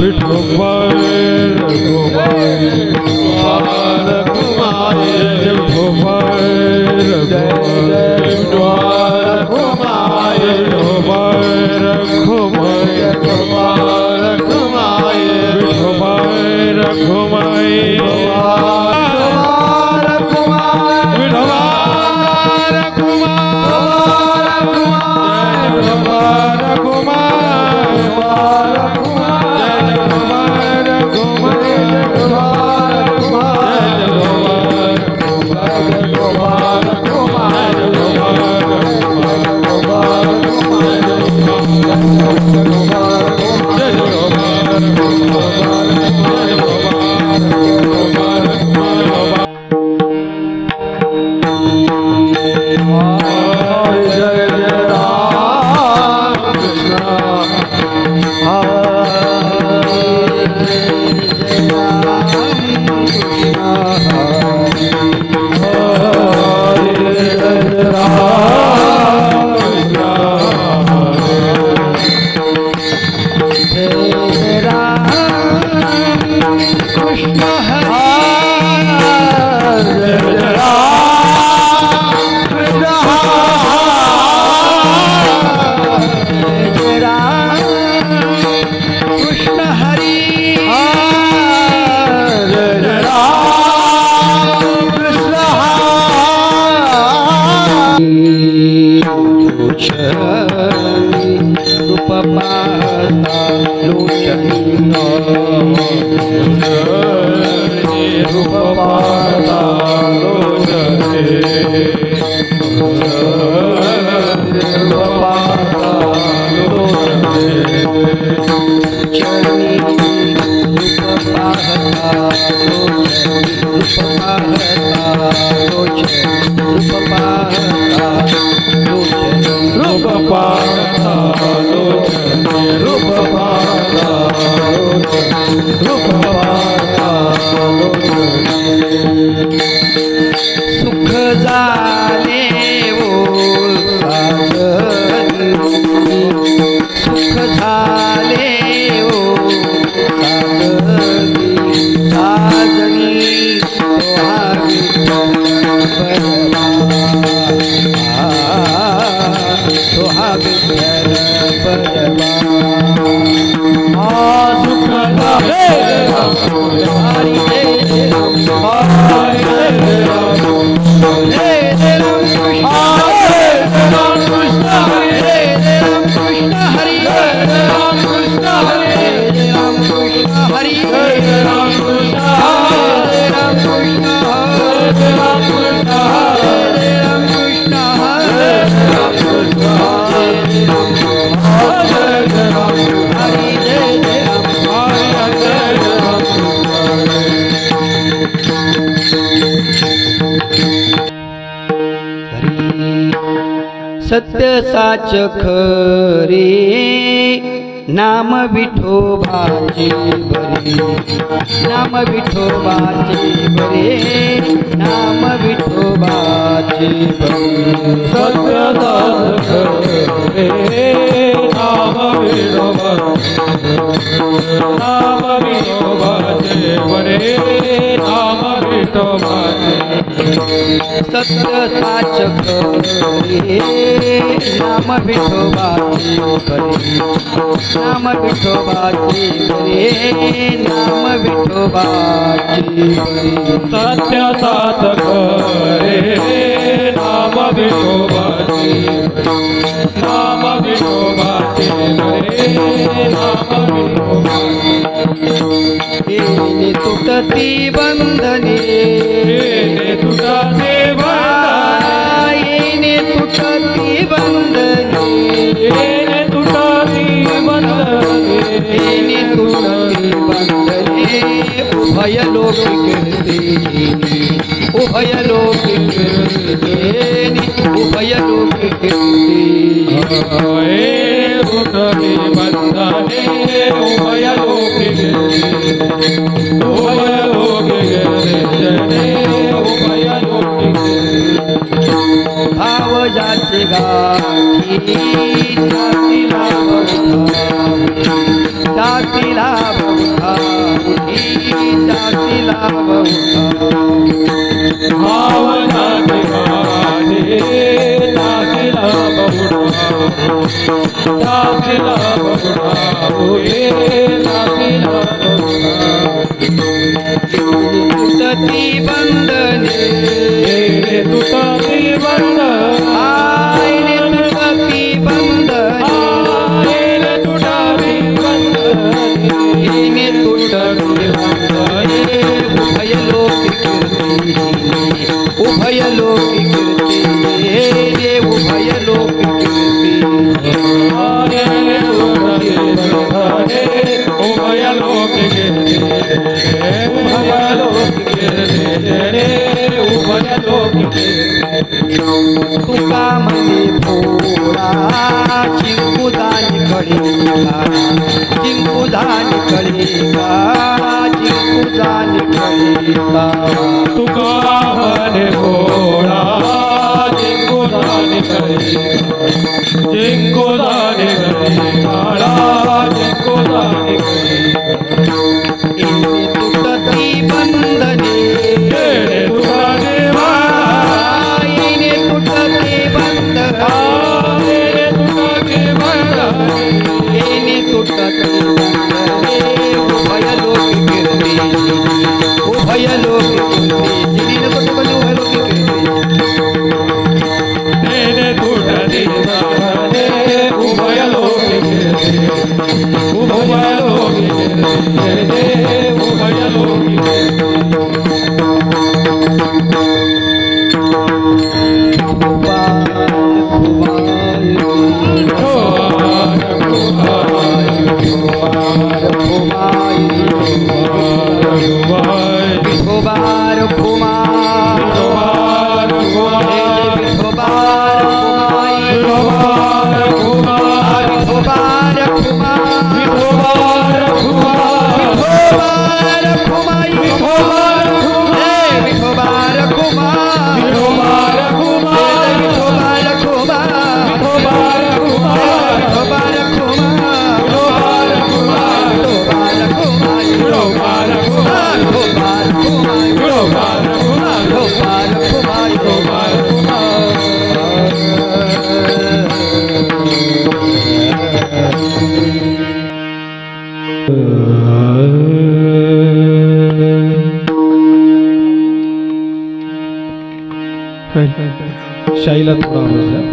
विठोबाय रघुमाय रघुमाय विठोबाय रघुमाय रघुमाय रघुमाय रघुमाय विठोबाय रघुमाय सत्य साच खरे नाम विठोबाचे बरे, नाम विठोबाचे बरे, नाम विठोबाचे बरे। सत्य साच खरे नाम विठोबाचे, नाम विठोबाचे बरे, नाम विठोबाचे। सत्य साच खरे नाम विठोबाचे बरे, नाम विठोबाचे बरे, नाम विठोबाचे बरे। सत्य साच खरे नाम विठोबाचे, नाम विठोबाचे बरे, नाम विठोबाचे। येणे तुटती बंधने, येणे तुटती बंधने, येणे तुटती बंधने, येणे तुटती बंधने, येणे तुटती बंधने। उभय लौकिक देनी, उभय लौकिक देनी, उभय लौकिक देनी। तुटती बंधने उभय लौकिक, उभय लौकिक देनी, उभय लौकिक। भाव जाचे गाठी दातीला लाभ उठा उठी जाती लाभ उठा भावनाचे माझे दासीला बघुडा दासीला बघुडा होये दासीला बघुडा तुटती बंधने तुटती बंधने आईने तुटती बंधने आईने तुटती बंधने हिने तुटती बंधने उभय लोक कीर्ती उभय लोक कीर्ती रे उभय लोक कीर्ती आईने तुटती बंधने उभय लोक कीर्ती उभय लोक कीर्ती रे उभय लोक कीर्ती तुका म्हणे भोळा चिंकुदानी कडे चिंकुदानी कडे चिंकुदानी कडे तुका म्हणे भोळा जिंकुदानी कडे जिंकुदानी कडे काळा जिंकुदानी कडे तुटती बंधने तुटती आईने तुटती बंधने हिने तुटती बंधने उभय लोक कीर्ती उभय लोक कीर्ती जिने तुटती उभय लोक कीर्ती उभय लोक कीर्ती उभय लोक कीर्ती उभय लोक शाईला थोडा आवाज द्या.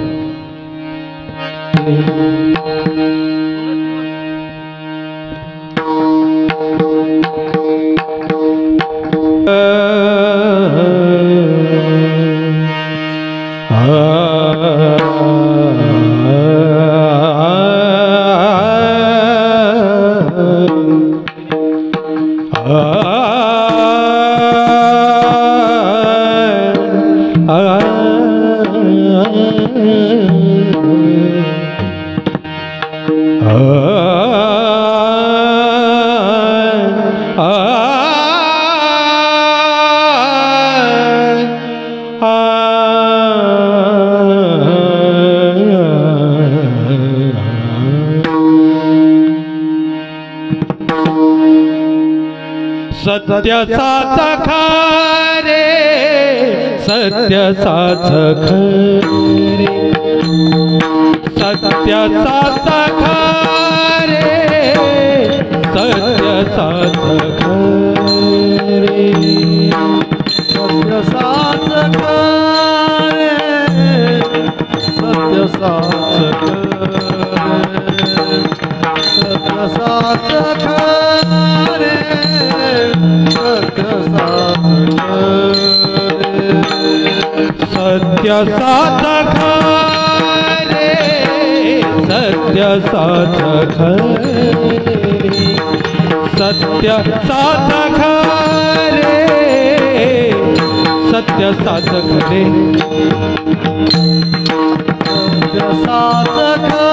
सत्याचाच खरे सत्याचाच खरे सत्याचाच खरे सत्याचाच खरे सत्याचाच खरे सत्याचाच खरे सत्याचाच खरे सत्याचाच खरे सत्याचाच खरे सत्याचाच खरे सत्याचाच खरे सत्याचाच खरे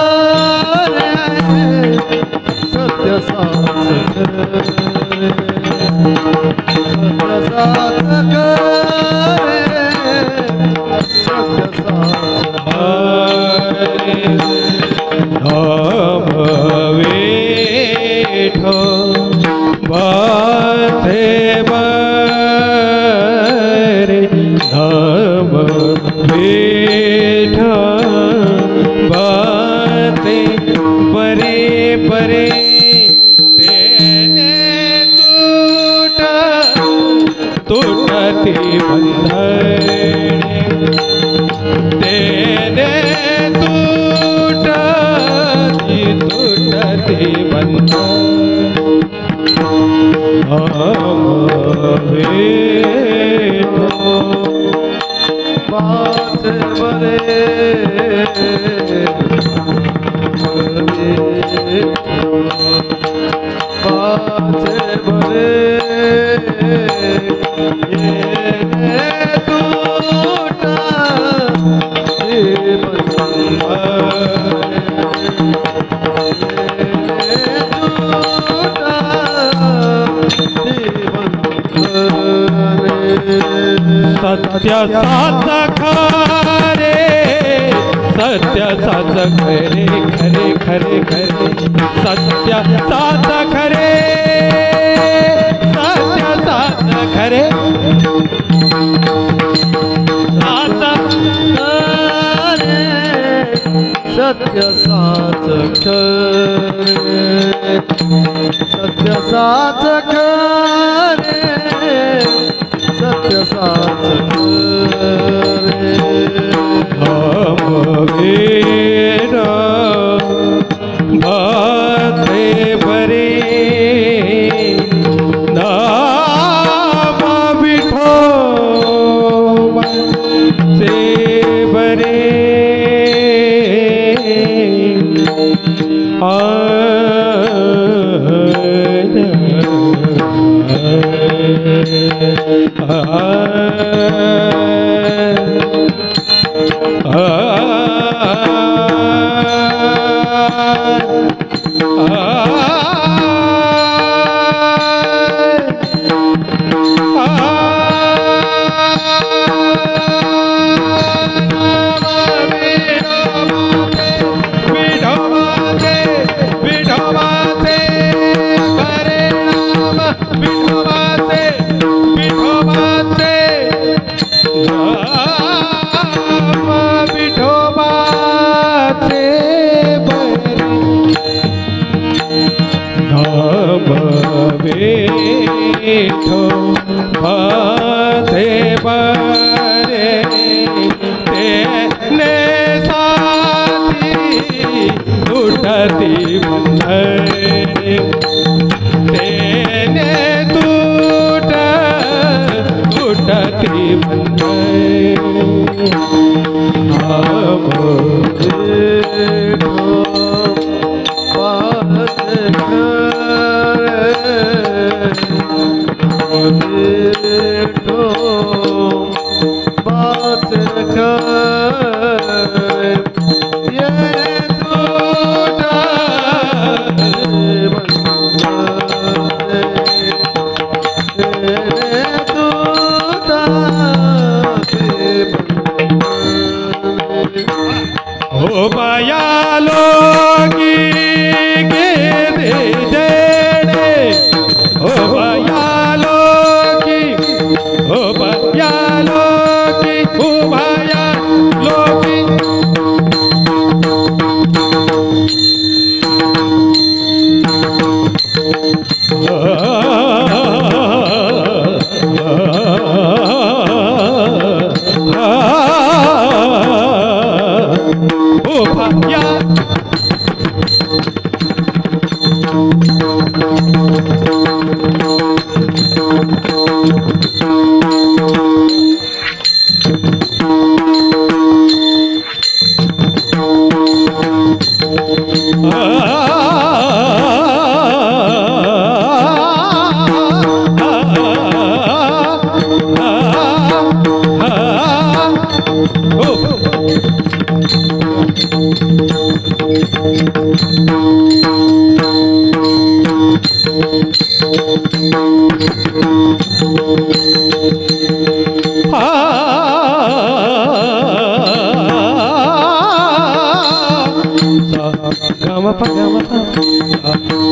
सत्याचाच खरे सत्याचाच खरे सत्याचाच खरे. नाम विठ्ठल बाते बरे नाम विठ्ठल बाते बरे बरे तेने तुटती बंधने तेने तुटती बंधन बात बरे बात बरे सत्य साच खरे सत्य साच खरे खरे खरे खरे सत्य साच खरे सत्य साच खरे साच सत्य साच खरे सत्य साच खरे सत्य साच खरे हम वीर बाते बरे नाम विठ्ठल से बरे बाते बरे तेने साथी टूटती बंधने तेने टूटती बंधने ओ माया लोगी के दे जेड़े ओ माया लोगी ओ माया लोगी ओ माया लोगी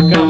Gama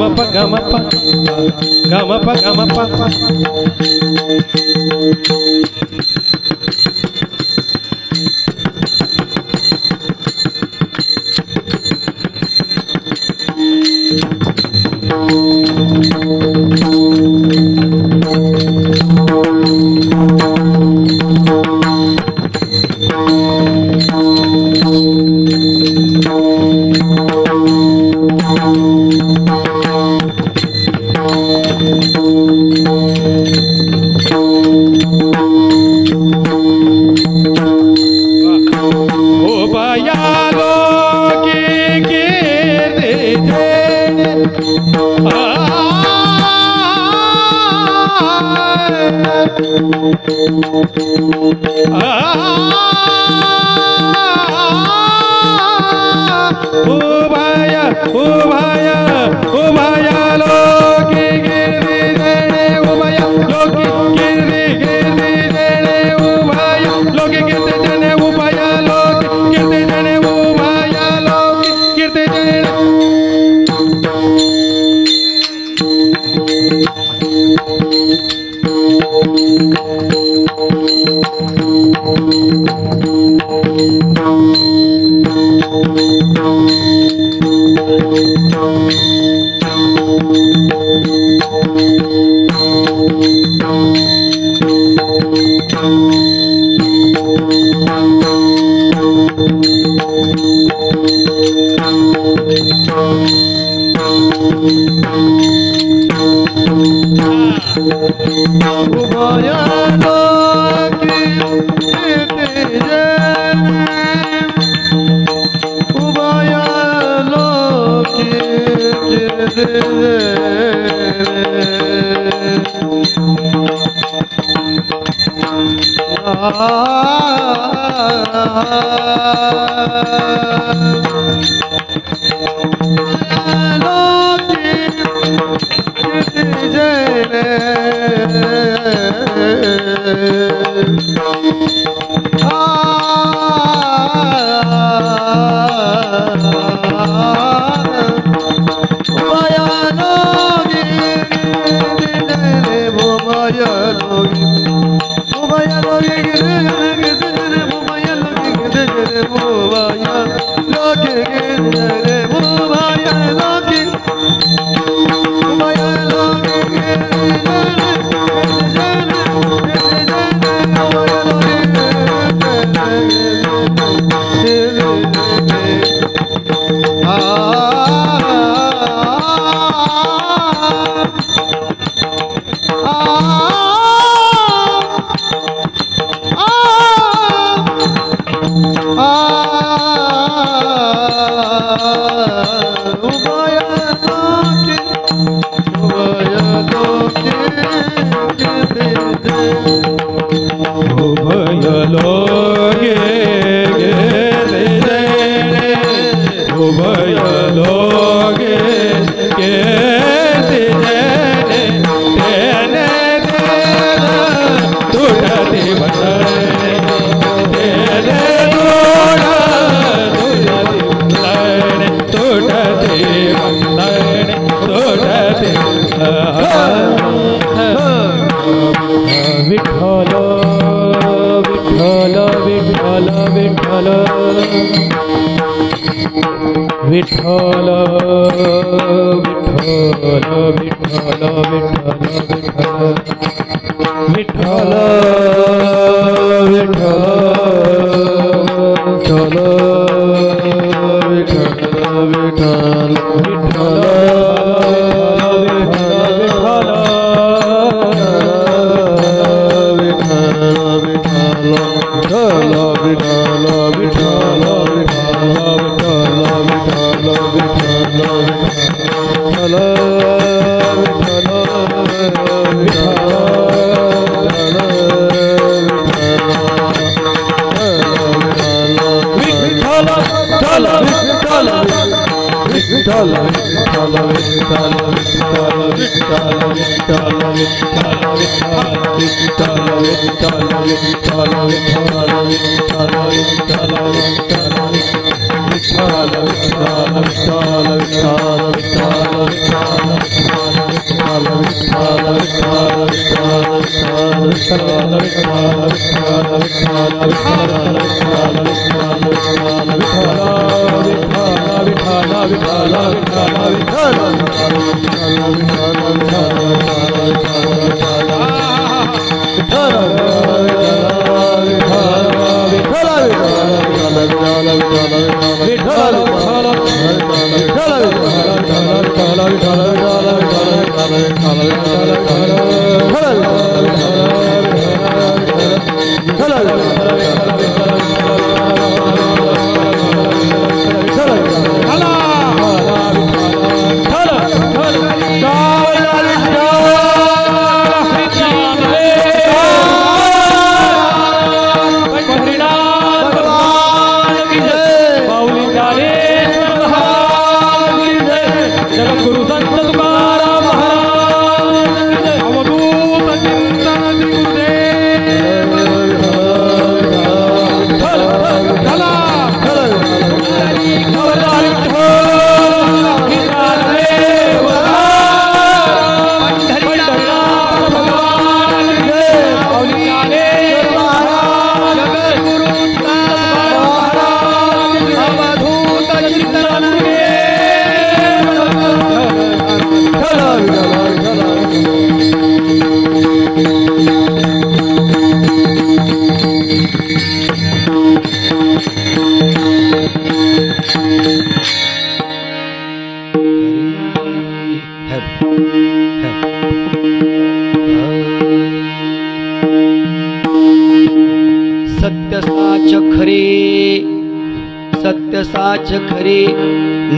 सत्य साच खरे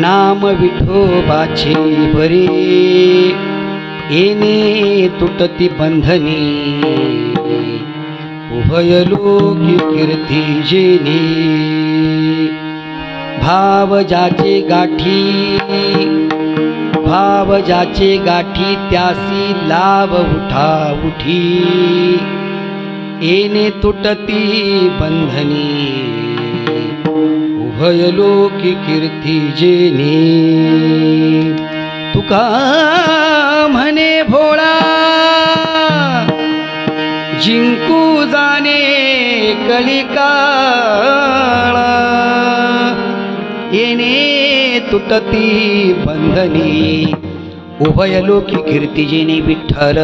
नाम विठोबाचे बरे येणे तुटती बंधने उभय लोकी कीर्ती जेने भाव जाचे गाठी त्यासी लाभ उठा उठी येणे तुटती बंधनी उभय लोकी कीर्ती जेने तुका म्हणे भोळा जिंकू जाणे कलिकाळा येणे तुटती बंधनी उभय लोकी कीर्ती जेने विठ्ठल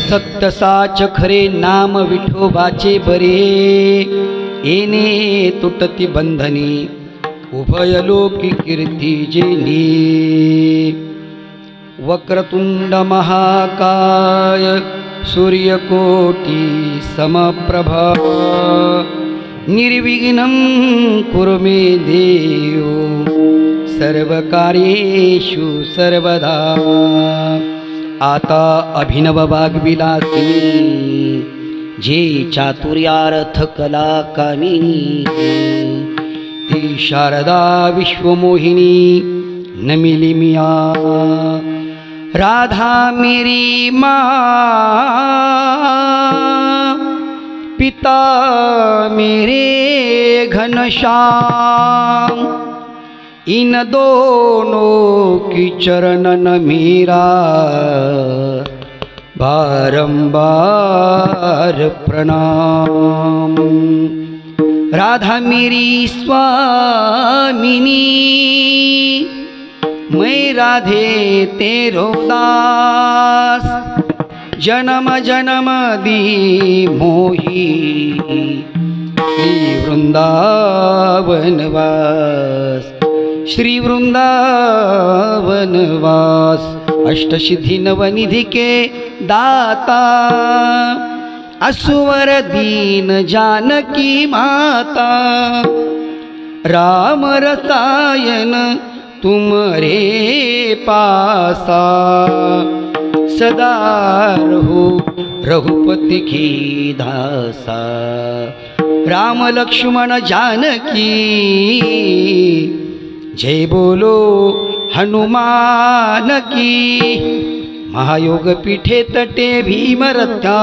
सत्य साच खरे नाम विठोबाचे बरे येणे तुटती बंधनी उभय लोकी कीर्ती जेने वक्रतुंड महाकाय सूर्यकोटी समप्रभा निर्विघ्नं कुरु मे देव सर्वकार्येषु सर्वदा आता अभिनव वाग्विलासिनी जे चातुर्यार्थ कला कामिनी ती शारदा विश्वमोहिनी नमिली मिया राधा मेरी माँ पिता मेरे घनश्याम इन दोनों की चरणन मेरा बारंबार प्रणाम। राधा मेरी स्वामिनी मैं राधे तेरो दास जन्म जन्म दी मोही श्री वृंदावनवास श्री वृंदावनवास अष्टसिद्धि नवनिधि के दाता असुवर दीन जानकी माता राम रसायन तुमरे पासा सदा रहो रघुपति की दासा राम लक्ष्मण जानकी जय बोलो हनुमान की महायोगपीठे तटे भीमरथ्या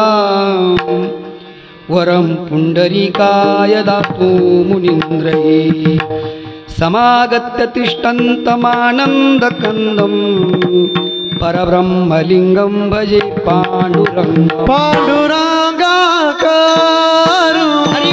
वरं पुंडरीकाय दातु मुनीन्द्रये समागत्य तिष्ठन्तमानन्दकन्दं परब्रह्मलिङ्गं भजे पाण्डुरङ्गं पांडुरंगाकरू हरि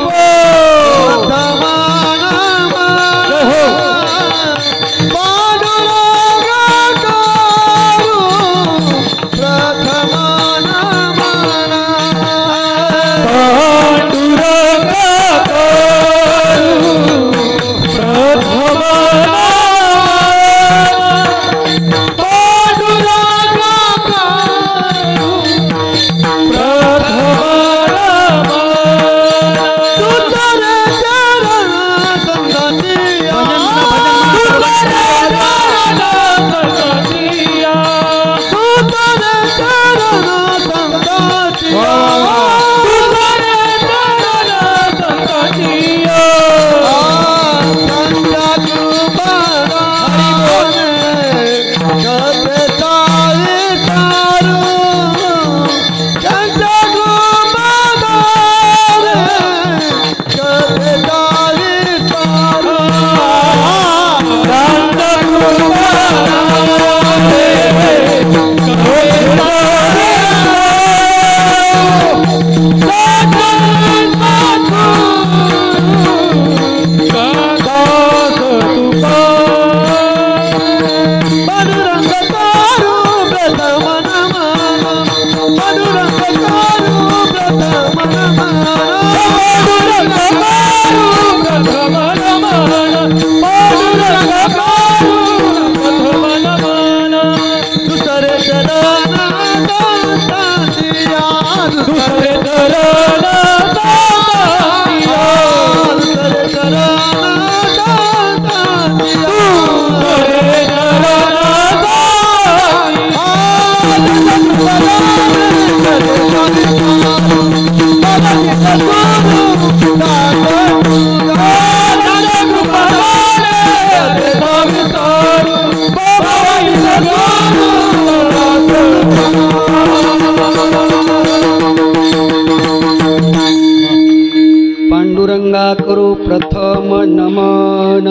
पांडुरंगा करो प्रथम नमन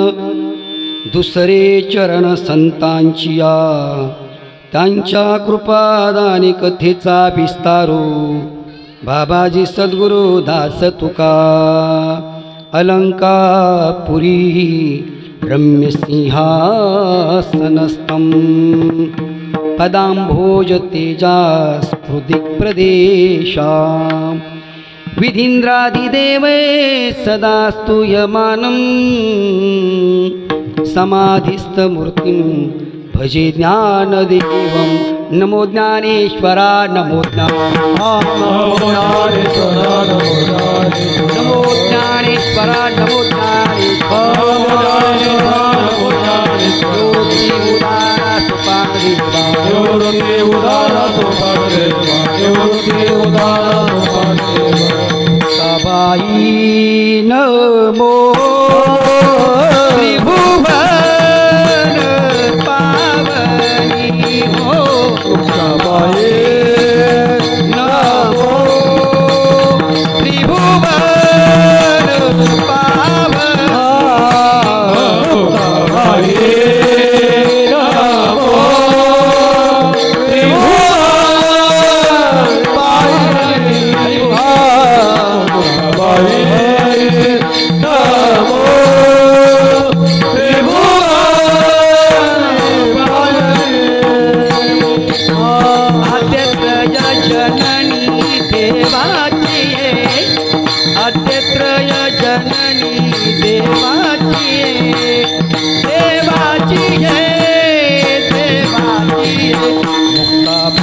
दुसरे चरण संतांचिया त्यांच्या कृपादानी कथेचा विस्तारो बाबाजी सद्गुरु दास तुका अलंकापुरी रम्य सिंहासनस्थं पदांभोज तेजास्फुदिक प्रदेशां विधीन्द्रादिदेवे सदा स्तूयमानं समाधिस्थमूर्तिं भजे ज्ञानदेवं नमो ज्ञानेश्वरा नमो ज्ञानेश्वरा नमो ज्ञानेश्वरा नमो सबाई नमो त्रिभुवन पावनी हो सबाई नमो त्रिभुवन पावनी सबाई नमो त्रिभुवन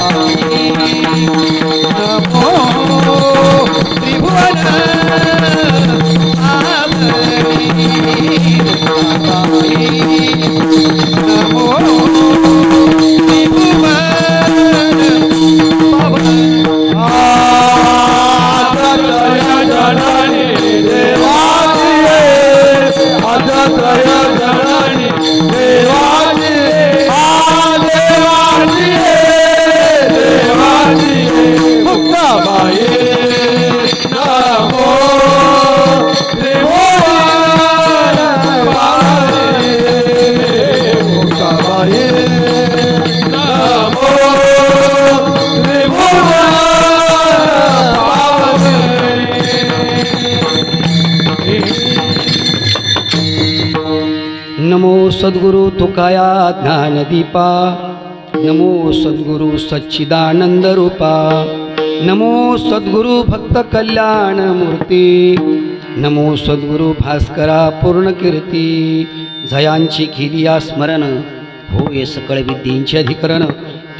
पावनी नमो सद्गुरु तुकाया ज्ञानदीपा, नमो सद्गुरु सच्चिदानंद रूपा, नमो सद्गुरु भक्त कल्याण मूर्ती, नमो सद्गुरु भास्करा पूर्ण कीर्ती. जयांची केलिया स्मरण, होय सकळ विद्येंचे अधिकरण.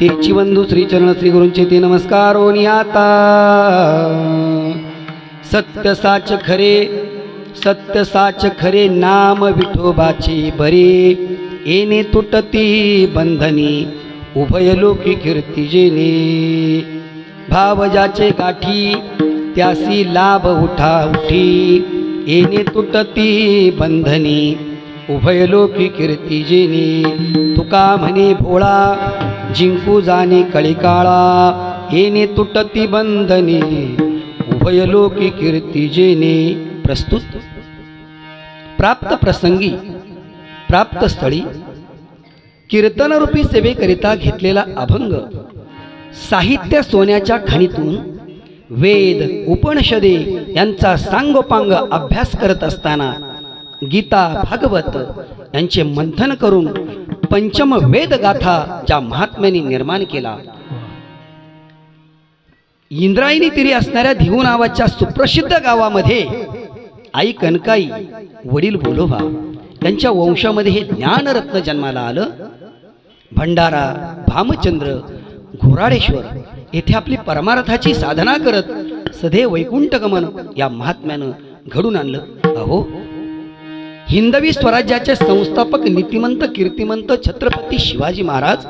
तेची बंधू श्रीचरण श्री गुरूंचे ते नमस्कार ओनी आता. सत्य साच खरे, सत्य साच खरे, नाम विठोबाचे बरे. येणे तुटती बंधनी, उभय लोकी कीर्ती जेणे. भाव ज्याचे गाठी, त्यासी लाभ उठा उठी. येणे तुटती बंधनी, उभय लोकी कीर्ती जेणे. तुका म्हणे भोळा, जिंकू जाणे कळीकाळा. येणे तुटती बंधने, उभय लोकी कीर्ती जेणे. प्रस्तुत प्राप्त प्रसंगी, प्राप्त स्थळी कीर्तनरूपी सेवेकरिता घेतलेला अभंग साहित्य सोन्याच्या खाणीतून वेद उपनिषदे यांचा सांगोपांग अभ्यास करत असताना गीता भागवत यांचे मंथन करून पंचम वेद गाथा ज्या महात्म्याने निर्माण केला. इंद्रायणी तीरी असणाऱ्या धिऊ नावाच्या सुप्रसिद्ध गावामध्ये आई कनकाई, वडील बोलोबा यांच्या वंशामध्ये हे ज्ञानरत्न जन्माला आलं. भंडारा, भामचंद्र, घोराडेश्वर येथे आपली परमार्थाची साधना करत सदैव वैकुंठगमन या महात्म्यानं घडून आणलं. अहो, हिंदवी स्वराज्याचे संस्थापक नीतिमंत कीर्तिमंत छत्रपती शिवाजी महाराज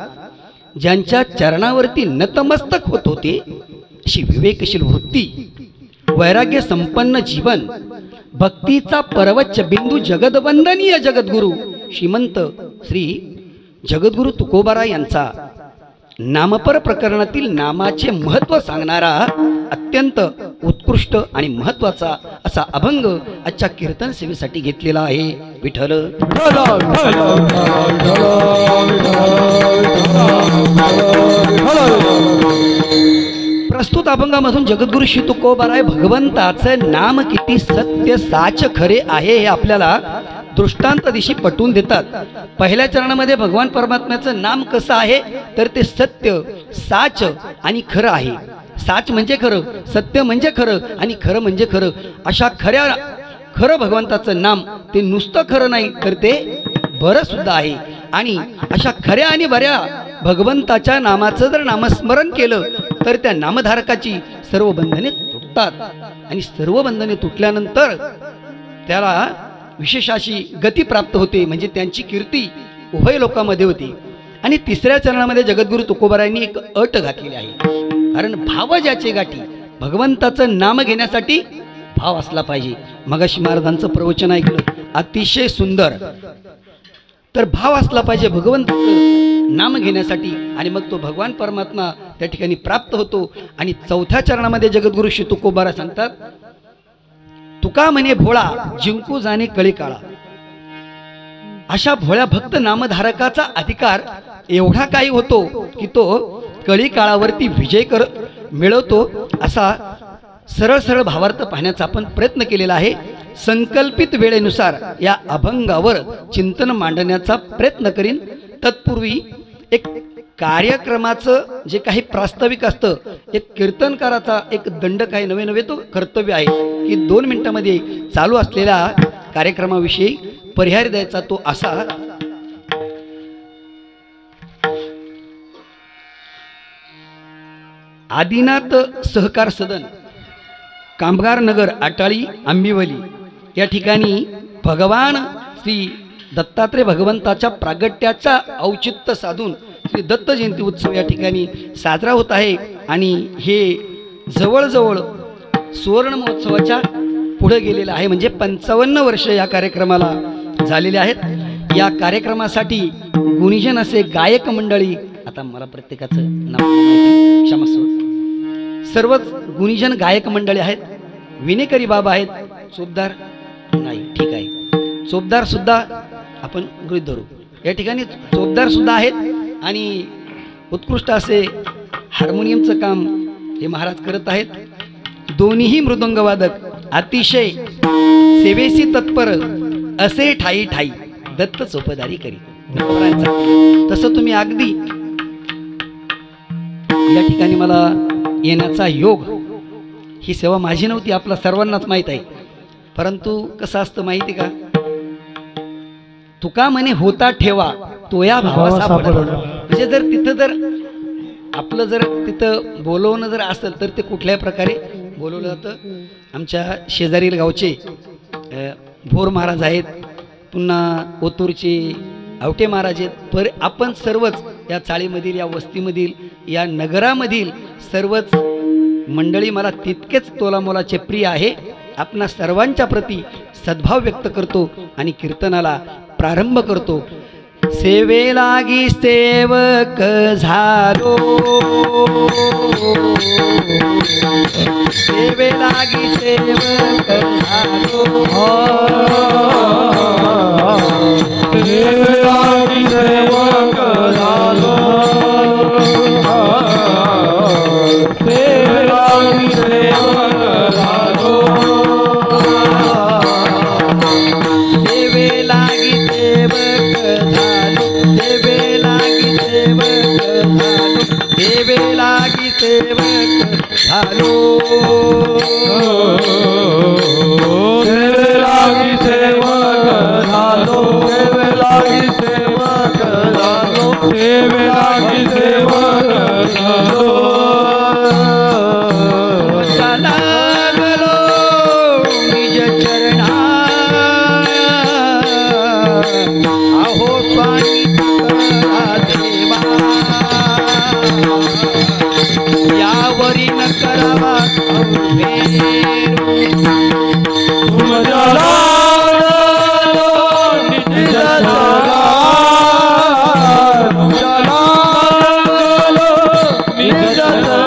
ज्यांच्या चरणावरती नतमस्तक होत होते, अशी विवेकशील वृत्ती, वैराग्य संपन्न जीवन, भक्तीचा परवच्च बिंदू, जगदवंदनीय जगद्गुरु श्रीमंत श्री जगद्गुरु तुकोबाराय यांचा नामपर प्रकरणातील नामाचे महत्त्व सांगणारा अत्यंत उत्कृष्ट आणि महत्त्वाचा असा अभंग आजच्या कीर्तन सेवेसाठी घेतलेला आहे. विठ्ठल प्रस्तुत अभंगामधून जगद्गुरु श्री तुकोबाराय भगवंताचं नाम किती सत्य साच खरे आहे हे आपल्याला दृष्टांत दिशी पटवून देतात. पहिल्या चरणामध्ये भगवान परमात्म्याचं नाम कसं आहे तर ते सत्य, साच आणि खरं आहे. साच म्हणजे खरं, सत्य म्हणजे खरं आणि खरं म्हणजे खरं. अशा खरं भगवंताचं नाम ते नुसतं खरं नाही तर ते बरं सुद्धा आहे. आणि अशा खऱ्या आणि बऱ्या भगवंताच्या नामाचं जर नामस्मरण केलं तर त्या नामधारकाची सर्व बंधने तुटतात. आणि सर्व बंधने तुटल्यानंतर त्याला विशेष अशी गती प्राप्त होते, म्हणजे त्यांची कीर्ती उभय लोकांमध्ये होती. आणि तिसऱ्या चरणामध्ये जगद्गुरु तुकोबारायांनी एक अट घातलेली आहे. कारण भाव ज्याचे गाठी, भगवंताचं नाम घेण्यासाठी भाव असला पाहिजे. मगाशी महाराजांचं प्रवचन ऐकलं, अतिशय सुंदर. तर भाव असला पाहिजे भगवंताचं नाम घेण्यासाठी, आणि मग तो भगवान परमात्मा त्या ठिकाणी प्राप्त होतो. आणि चौथ्या चरणामध्ये जगद्गुरु श्री तुकोबारा सांगतात, तुका म्हणे भोळा, जिंकू जाणे कळी काळा. अशा भोळ्या भक्त नामधारकाचा अधिकार एवढा काही होतो की तो कळी काळावरती विजय मिळवतो. असा सरळ सरळ भावार्थ पाहण्याचा आपण प्रयत्न केलेला आहे. संकल्पित वेळेनुसार या अभंगावर चिंतन मांडण्याचा प्रयत्न करीन. तत्पूर्वी एक कार्यक्रमाचं जे काही प्रास्ताविक असतं, एक कीर्तनकाराचा एक दंड काही नवे नवे तो कर्तव्य आहे की 2 मिनिटांमध्ये चालू असलेल्या कार्यक्रमाविषयी परिहार द्यायचा. तो असा, आदिनाथ सहकार सदन, कामगार नगर, आटाळी, आंबिवली या ठिकाणी भगवान श्री दत्तात्रय भगवंताच्या प्रागट्याचा औचित्य साधून श्री दत्त जयंती उत्सव या ठिकाणी साजरा होत आहे. आणि हे जवळजवळ सुवर्ण महोत्सवाच्या पुढे गेलेलं आहे, म्हणजे 55 वर्ष या कार्यक्रमाला झालेले आहेत. या कार्यक्रमासाठी गुणीजन असे गायक मंडळी, आता मला प्रत्येकाचं नाव क्षमस्व, सर्वच गुणीजन गायक मंडळी आहेत. विनेकरी बाबा आहेत, चोपदार नाही, ठीक आहे, चोपदार सुद्धा आपण गृहीत धरू. या ठिकाणी चोपदार सुद्धा आहेत. आणि उत्कृष्ट असे हार्मोनियमचं काम हे महाराज करत आहेत. दोन्हीही मृदंगवादक अतिशय सेवेसी तत्पर असे ठाई ठाई दत्त चौपदारी करी. तसं तुम्ही अगदी या ठिकाणी मला येण्याचा योग, ही सेवा माझी नव्हती, आपला सर्वांनाच माहीत आहे. परंतु कसं असतं माहिती का, तुका म्हणे होता ठेवा तो या भावा सापडला. म्हणजे जर तिथं जर आपलं जर तिथं बोलवणं जर असेल तर ते कुठल्याही प्रकारे बोलवलं जातं. आमच्या शेजारील गावचे भोर महाराज आहेत, पुन्हा ओतूरचे आवटे महाराज आहेत. पर आपण सर्वच या चाळीमधील, या वस्तीमधील, या नगरामधील सर्वच मंडळी मला तितकेच तोलामोलाचे प्रिय आहे. आपणा सर्वांच्या प्रती सद्भाव व्यक्त करतो आणि कीर्तनाला प्रारंभ करतो. सेवे लागी सेवक झालो, सेवे लागी सेवक झालो, सेवे लागी सेवक झालो, सेवे लागी सेवक झालो, सेवे लागी सेवक झालो, सेवे लागी सेवक झालो, सेवे लागी सेवक झालो, सेवे लागी सेवक झालो, सेवे लागी सेवक झालो, सेवे लागी सेवक झालो. लागलो निज चरणा, अहो स्वामी तुका देवा, यावरी न करावा तुमच्या लागलो निज चरणा, तुमच्या लागलो निज चरणा,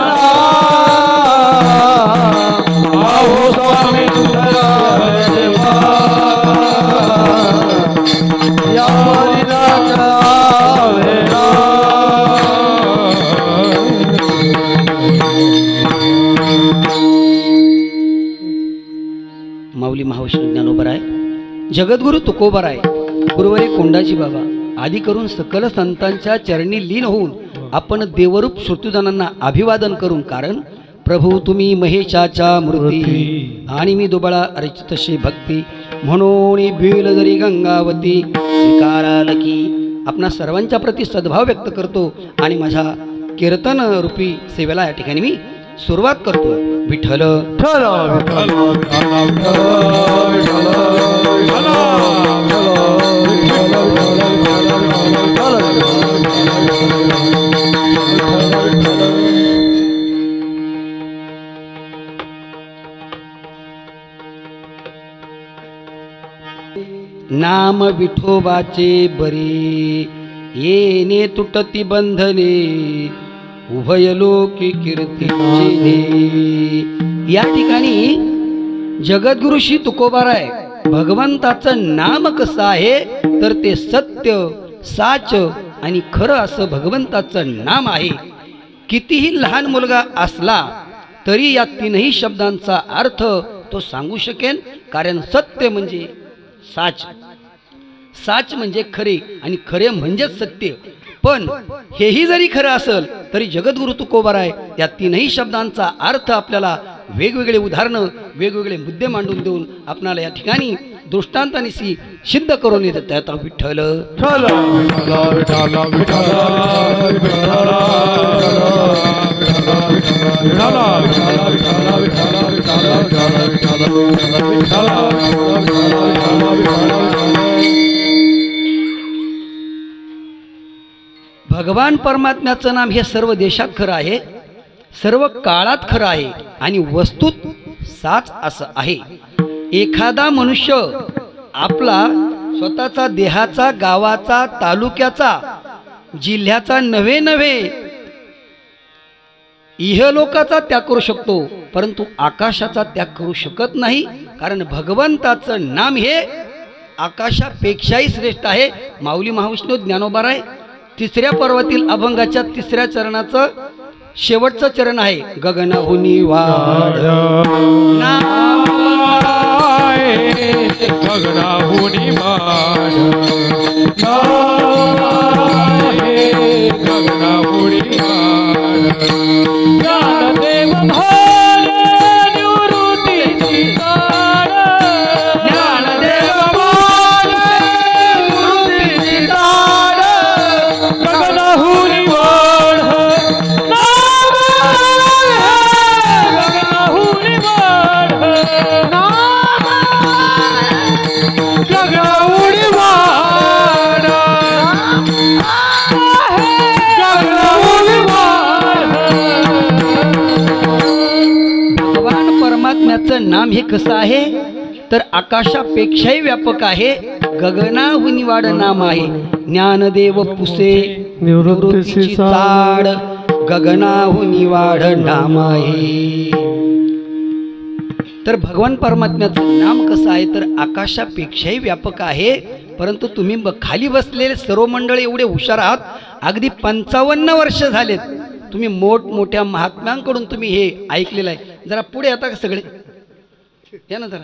आहो स्वामी तुझा देवा, यावरी न करावेला. माऊली महाविष्णू ज्ञानोबराय, जगद्गुरु तुकोबराय, गुरुवरे कोंडाजी बाबा आदी करून सकल संतांच्या चरणी लीन होऊन आपण देवरूप श्रुतजनांना अभिवादन करून, कारण प्रभू तुम्ही महेशाच्या मूर्ती आणि मी दुबळा अर्चितशी भक्ती, म्हणून बिल जरी गंगावती स्वीकाराल की. आपणा सर्वांच्या प्रती सद्भाव व्यक्त करतो आणि माझ्या कीर्तन रूपी सेवेला या ठिकाणी मी सुरुवात करतो. विठ्ठल विठ्ठल विठ्ठल विठ्ठल नाम विठोबाचे बरे, येणे तुटती बंधने, उभय लोकी कीर्तीचे. या ठिकाणी जगद्गुरु श्री तुकोबाराय भगवंताचं नाम कसं आहे तर ते सत्य, साच आणि खरं असं भगवंताचं नाम आहे. कितीही लहान मुलगा असला तरी या तीनही शब्दांचा अर्थ तो सांगू शकेल, कारण सत्य म्हणजे साच, साच म्हणजे खरे आणि खरे म्हणजेच सत्य. पण हेही जरी खरं असेल तरी जगद्गुरु तुकोबाराय या तीनही शब्दांचा अर्थ आपल्याला वेगवेगळे उदाहरणं, वेगवेगळे मुद्दे मांडून देऊन आपणाला या ठिकाणी दृष्टांताने सिद्ध करून येत आहेत. विठ्ठल विठ्ठल विठ्ठल विठ्ठल भगवान परमात्म्याचं नाम हे सर्व देशात खरं आहे, सर्व काळात खरं आहे आणि वस्तूत साच असं आहे. एखादा मनुष्य आपला स्वतःचा देहाचा, गावाचा, तालुक्याचा, जिल्ह्याचा नव्हे इहलोकाचा त्याग करू शकतो, परंतु आकाशाचा त्याग करू शकत नाही. कारण भगवंताचं नाम हे आकाशापेक्षाही श्रेष्ठ आहे. माऊली महाविष्णू ज्ञानोबाराय तिसऱ्या पर्वातील अभंगाच्या तिसऱ्या चरणाचं शेवटचं चरण आहे. गगनाहुनी वाढ गगनाहुनी वाढ परमात्म्याचं नाम हे कसं आहे तर आकाशापेक्षाही व्यापक आहे, गगनाहून वाढ नाम आहे. ज्ञानदेव पुसे निवृत्तीची चाड, गगनाहून वाढ नाम आहे. तर भगवान परमात्म्याचं नाम कसं आहे तर आकाशापेक्षाही व्यापक आहे. परंतु तुम्ही खाली बसलेले सर्व मंडळ एवढे हुशार आहात, अगदी 55 वर्ष झालेत, तुम्ही मोठमोठ्या महात्म्यांकडून तुम्ही हे ऐकलेलं आहे. जरा पुढे येता का सगळे, या ना जरा.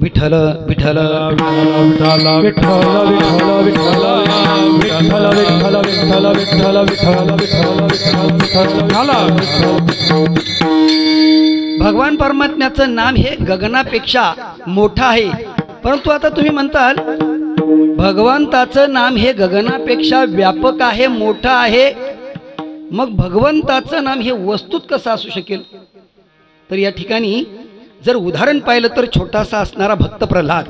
विठ्ठल विठ्ठल विठ्ठल विठ्ठल विठ्ठल विठ्ठल विठ्ठल विठ्ठल विठ्ठल विठ्ठल विठ्ठल विठ्ठल. भगवान परमात्म्याचं नाम हे गगनापेक्षा मोठं आहे. परंतु आता तुम्ही म्हणताल भगवंताचं नाम हे गगनापेक्षा व्यापक आहे, मोठं आहे, मग भगवंताचं नाम हे वस्तूत कसं असू शकेल. तर या ठिकाणी जर उदाहरण पाहिलं तर छोटासा असणारा भक्त प्रल्हाद,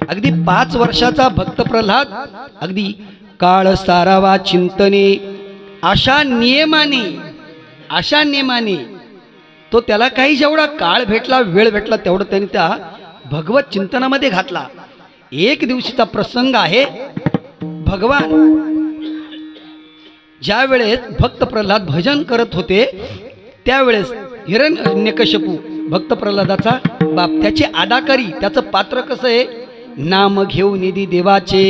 अगदी 5 वर्षाचा भक्त प्रल्हाद, अगदी काळ सारावा चिंतने अशा नियमाने तो त्याला काही जेवढा काळ भेटला, वेळ भेटला, तेवढं त्याने त्या भगवत चिंतनामध्ये घातला. एक दिवशीचा प्रसंग आहे. भगवान ज्या वेळेस भक्त प्रल्हाद भजन करत होते त्यावेळेस हिरण्यकश्यपू भक्त प्रल्हादाचा बाप, त्याची अदाकारी, त्याचं पात्र कसं आहे, नाम घेऊ निधी देवाचे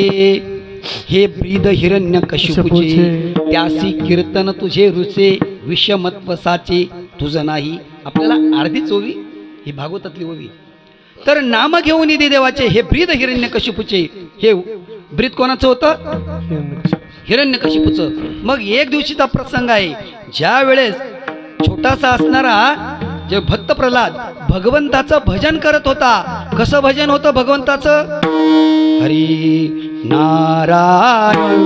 हे ब्रीद हिरण्यकश्यपूचे, त्यासी कीर्तन तुझे रुचे विषमत्वसाचे तुझं नाही. आपल्याला अर्धीच ओवी ही भागवतातली ओवी. तर नाम घेऊ निधी देवाचे हे ब्रीद हिरण्यकश्यपूचे, हे ब्रीद कोणाचं होतं, हिरण्यकश्यपूचं. मग एक दिवशीचा प्रसंग आहे, ज्या वेळेस छोटासा असणारा जे भक्त प्रल्हाद भगवंताचं भजन करत होता. कसं भजन होतं भगवंताचं, हरी नारायण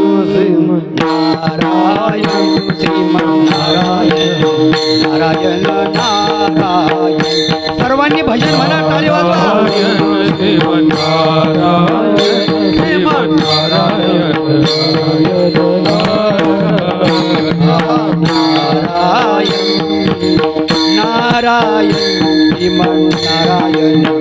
नारायण श्रीमन नारायण नारायण नारायण. सर्वांनी भजन म्हणा, टाळी वाजवा. श्रीमन नारायण श्रीमन नारायण नारायण श्रीमन नारायण नारायण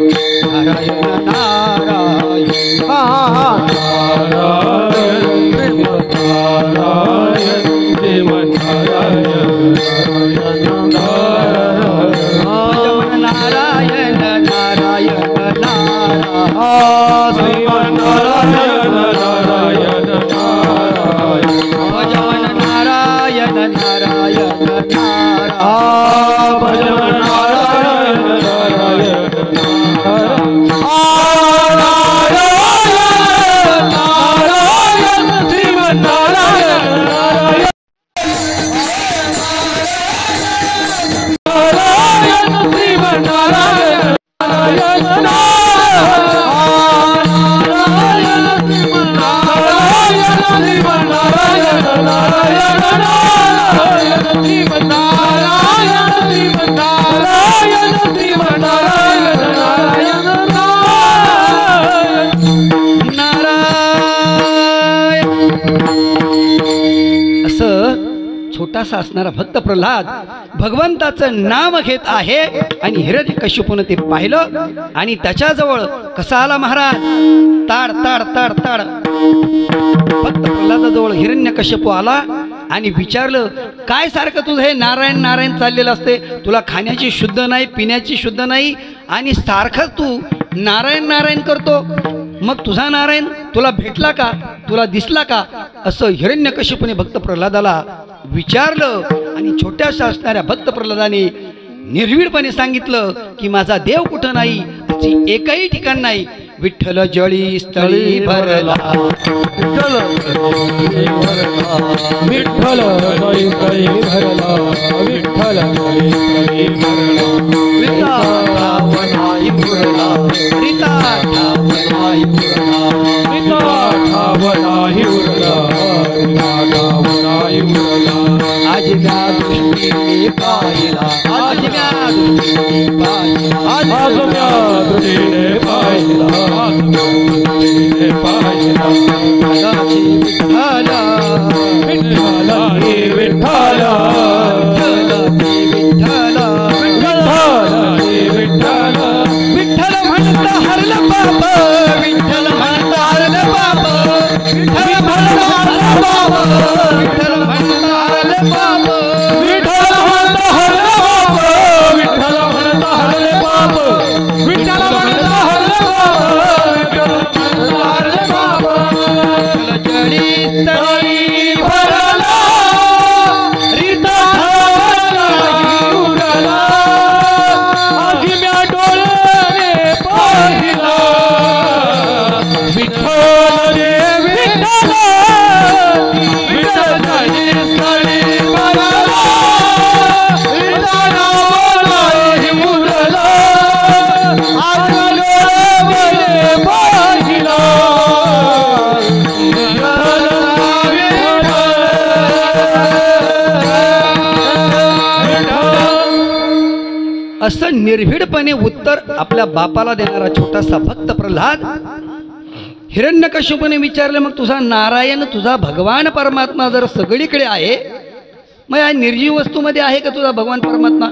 नारायण. छोटासा असणारा भक्त प्रल्हाद भगवंताचं नाम घेत आहे आणि हिरण्यकश्यपूने ते पाहिलं आणि त्याच्याजवळ कसा आला महाराज, ताड ताड ताड ताड. भक्त प्रल्हादाजवळ हिरण्यकश्यपू आला आणि विचारलं, काय सारखं तुझं हे नारायण नारायण चाललेलं असते, तुला खाण्याची शुद्ध नाही, पिण्याची शुद्ध नाही आणि सारखं तू नारायण नारायण करतो, मग तुझा नारायण तुला भेटला का, तुला दिसला का. असं हिरण्यकश्यपूने भक्त प्रल्हादाला विचारलं आणि छोट्याशा असणाऱ्या भक्त प्रल्हादाने निर्भीडपणे सांगितलं की माझा देव कुठं नाही, विठ्ठलाची एकही ठिकाण नाही. विठ्ठल जळी स्थळी भरला, विठ्ठल जळी भरला, विठ्ठल जळी स्थळी भरला, विठ्ठल जळी स्थळी भरला. रीता ठावनाई पुरला, रीता ठावनाई पुरला, रीता ठावनाही उरला, रीता ठावनाही उरला. आजव्या दृष्टीने पाहिला, आजव्या दृष्टीने पाहिला, आजव्या दृष्टीने पाहिला, आजव्या दृष्टीने पाहिला. विठ्ठलाची विठ्ठला, विठ्ठलाची विठ्ठला, विठ्ठलाची विठ्ठला, विठ्ठलाची विठ्ठला. विठ्ठल म्हणता हरलं पाप, विठ्ठल म्हणता हरलं पाप, विठ्ठल म्हणता हरलं पाप, विठ्ठल म्हणता हरलं पाप, विठ्ठल म्हणता हरले बाप, विठ्ठल म्हणता हरले बाप, विठ्ठल म्हणता हरले बाप, विठ्ठल म्हणता हरले बाप. विठ्ठल जळी स्थळी भरला, रीता ठावनाही उरला, आजम्या डोळ्याने पाहिला. विठ्ठल रे विठ्ठल, विठ्ठलाची स्थळी भरला, रीता ठावनाही उरला, आजम्या डोळ्याने पाहिला. असं निर्भीडपणे उत्तर आपल्या बापाला देणारा छोटासा भक्त प्रल्हाद हिरण्यकश्यपूने विचारलं, मग तुझा नारायण, तुझा भगवान परमात्मा जर सगळीकडे आहे, मग या निर्जीव वस्तूमध्ये आहे का तुझा भगवान परमात्मा?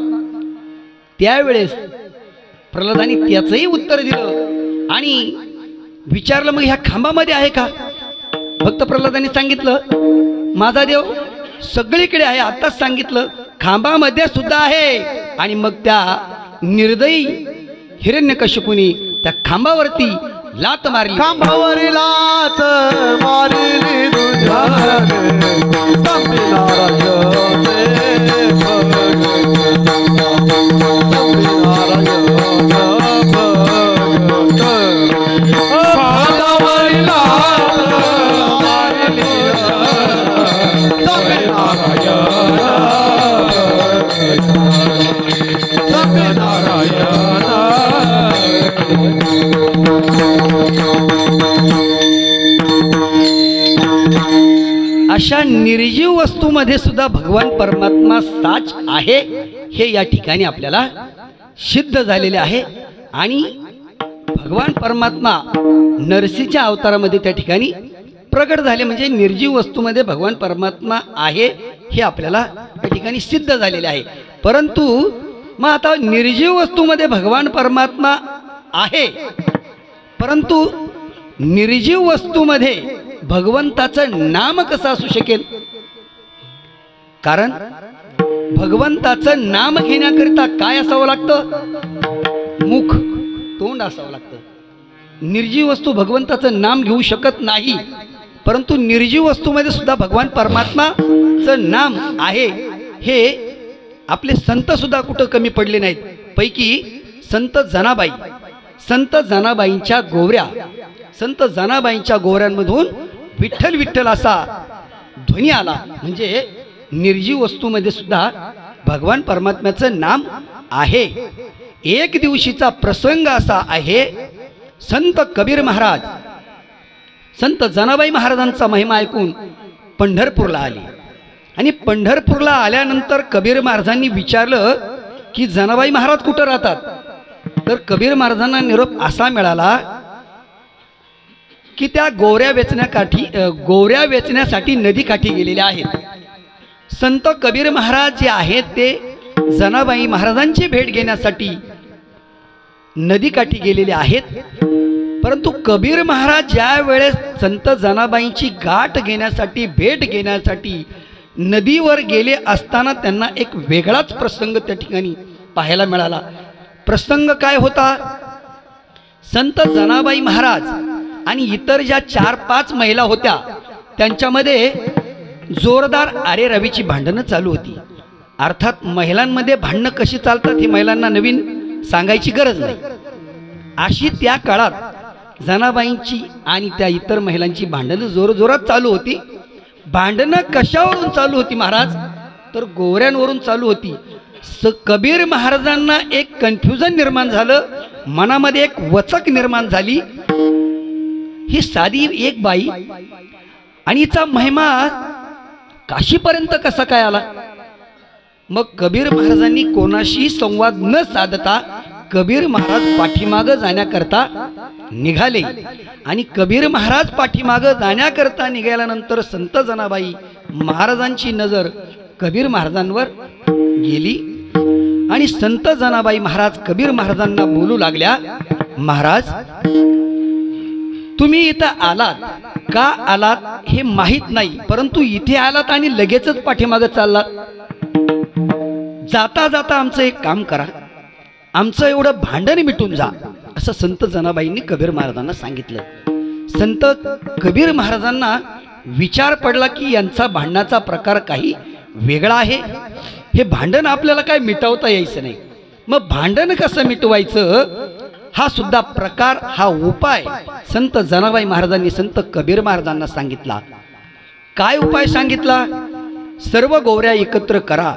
त्यावेळेस प्रल्हादाने त्याचंही उत्तर दिलं आणि विचारलं, मग ह्या खांबामध्ये आहे का? भक्त प्रल्हादाने सांगितलं, माझा देव सगळीकडे आहे, आताच सांगितलं खांबामध्ये सुद्धा आहे. आणि मग त्या निर्दयी हिरण्यकश्यपूने त्या खांबावरती लात मारली. खांबावरी लात मारिली तुझ्या अशा निर्जीव वस्तूमध्ये सुद्धा भगवान परमात्मा साच आहे हे या ठिकाणी आपल्याला सिद्ध झालेले आहे. आणि भगवान परमात्मा नरसिंहाच्या अवतारामध्ये त्या ठिकाणी प्रगट झाले, म्हणजे निर्जीव वस्तूमध्ये भगवान परमात्मा आहे हे आपल्याला या ठिकाणी सिद्ध झालेले आहे. परंतु मग आता निर्जीव वस्तूमध्ये भगवान परमात्मा आहे, परंतु निर्जीव वस्तूमध्ये भगवंताचं नाम कसं असू शकेल? कारण भगवंताचं नाम घेण्याकरिता काय असावं लागतं? मुख, तोंड असावं लागतं. निर्जीव वस्तू भगवंताचं नाम घेऊ शकत नाही, परंतु निर्जीव वस्तूमध्ये सुद्धा भगवान परमात्माचं नाम आहे हे आपले संत सुद्धा कुठं कमी पडले नाहीत. पैकी संत जनाबाई, संत जनाबाईंच्या गोवऱ्या, संत जनाबाईंच्या गोवऱ्यांमधून विठ्ठल विठ्ठल असा ध्वनी आला. म्हणजे निर्जीव वस्तूमध्ये सुद्धा भगवान परमात्म्याचं नाम आहे. एक दिवशीचा प्रसंग असा आहे, संत कबीर महाराज संत जनाबाई महाराजांचा महिमा ऐकून पंढरपूरला आले. आणि पंढरपूरला आल्यानंतर कबीर महाराजांनी विचारलं की जनाबाई महाराज कुठं राहतात? तर कबीर महाराजांना निरोप असा मिळाला की त्या गोवऱ्या वेचण्यासाठी नदीकाठी गेलेल्या आहेत. संत कबीर महाराज जे आहेत ते जनाबाई महाराजांची भेट घेण्यासाठी नदीकाठी गेलेले आहेत. परंतु कबीर महाराज ज्या वेळेस संत जनाबाईंची गाठ घेण्यासाठी, भेट घेण्यासाठी नदीवर गेले असताना त्यांना एक वेगळाच प्रसंग त्या ठिकाणी पाहायला मिळाला. प्रसंग काय होता? संत जनाबाई महाराज आणि इतर ज्या 4-5 महिला होत्या त्यांच्यामध्ये जोरदार आरे रवीची भांडणं चालू होती. अर्थात महिलांमध्ये भांडणं कशी चालतात हे महिलांना नवीन सांगायची गरज नाही. अशी त्या काळात जनाबाईंची आणि त्या इतर महिलांची भांडणं जोरजोरात चालू होती. भांडणं कशावरून चालू होती महाराज, तर गोऱ्यांवरून चालू होती. कबीर महाराजांना एक कन्फ्युजन निर्माण झालं, मनामध्ये एक वचक निर्माण झाली. ही साधी एक बाई आणि हिचा महिमा काशीपर्यंत कसा काय आला. मग कबीर महाराजांनी कोणाशी संवाद न साधता कबीर महाराज पाठीमागं जाण्याकरता निघाले. आणि कबीर महाराज पाठीमागं जाण्याकरता निघाल्यानंतर संत जनाबाई महाराजांची नजर कबीर महाराजांवर गेली आणि संत जनाबाई महाराज कबीर महाराजांना बोलू लागल्या, महाराज तुम्ही इथं आलात का आलात हे माहीत नाही, परंतु इथे आलात आणि लगेचच पाठीमागं चाललात. जाता जाता आमचं एक काम करा, आमचं एवढं भांडण मिटून जा, असं संत जनाबाईंनी कबीर महाराजांना सांगितलं. संत कबीर महाराजांना विचार पडला की यांचा भांडणाचा प्रकार काही वेगळा आहे. हे भांडण आपल्याला काय मिटवता यायचं नाही. मग भांडण कसं मिटवायचं हा सुद्धा प्रकार, हा उपाय संत जनाबाई महाराजांनी संत कबीर महाराजांना सांगितला. काय उपाय सांगितला? सर्व गौऱ्या एकत्र करा.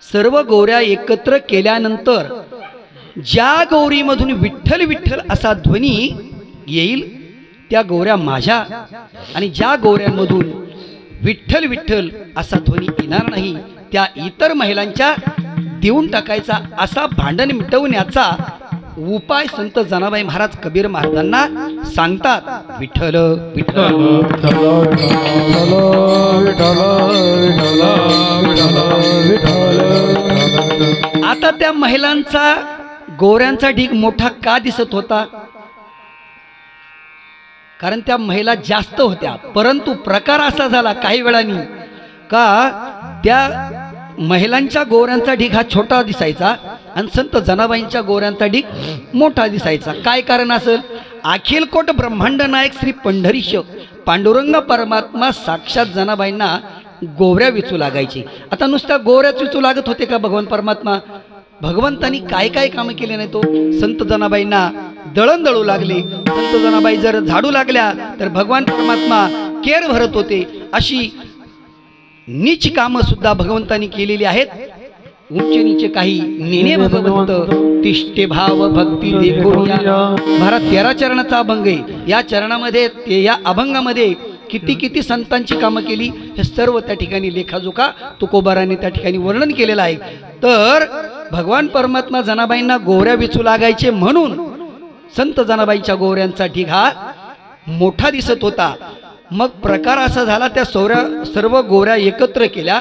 सर्व गौऱ्या एकत्र केल्यानंतर ज्या गौरीमधून विठ्ठल विठ्ठल असा ध्वनी येईल त्या गौऱ्या माझ्या, आणि ज्या गौऱ्यांमधून विठ्ठल विठ्ठल असा ध्वनी येणार नाही त्या इतर महिलांच्या देऊन टाकायचा. असा भांडण मिटवण्याचा उपाय संत जनाबाई महाराज कबीर महाराजांना सांगतात. विठ्ठल विठ्ठल आता त्या महिलांचा गौऱ्यांचा ढीग मोठा का दिसत होता? कारण त्या महिला जास्त होत्या, परंतु प्रकार असा झाला काही वेळानी का त्या महिलांच्या गोऱ्यांचा ढीग हा छोटा दिसायचा आणि संत जनाबाईंच्या गोऱ्यांचा ढीग मोठा दिसायचा. काय कारण असेल? अखिलकोट ब्रह्मांड नायक श्री पंढरीश पांडुरंग परमात्मा साक्षात जनाबाईंना गोवऱ्या विचू लागायची. आता नुसत्या गोवऱ्याच विचू लागत होते का भगवान परमात्मा? भगवंतांनी काय काय कामं केले नाही तो. संत जनाबाईंना दळण दळू लागले. संत जनाबाई जर झाडू लागल्या तर भगवान परमात्मा केर भरत होते. अशी नीच कामं सुद्धा भगवंतांनी केलेली आहेत. उच्च नीच काही नेने भगवंत तिष्ठे भाव भक्ती देखून. भारत 13 चरणाचा अभंग आहे. या चरणामध्ये या अभंगामध्ये किती किती संतांची कामं केली हे सर्व त्या ठिकाणी लेखाजोखा तुकोबाराने त्या ठिकाणी वर्णन केलेलं आहे. तर भगवान परमात्मा जनाबाईंना गोवऱ्या विचू लागायचे म्हणून संत जनाबाईंच्या गोवऱ्यांचा ढीग हा मोठा दिसत होता. मग प्रकार असा झाला, त्या सर्व गोवऱ्या एकत्र केल्या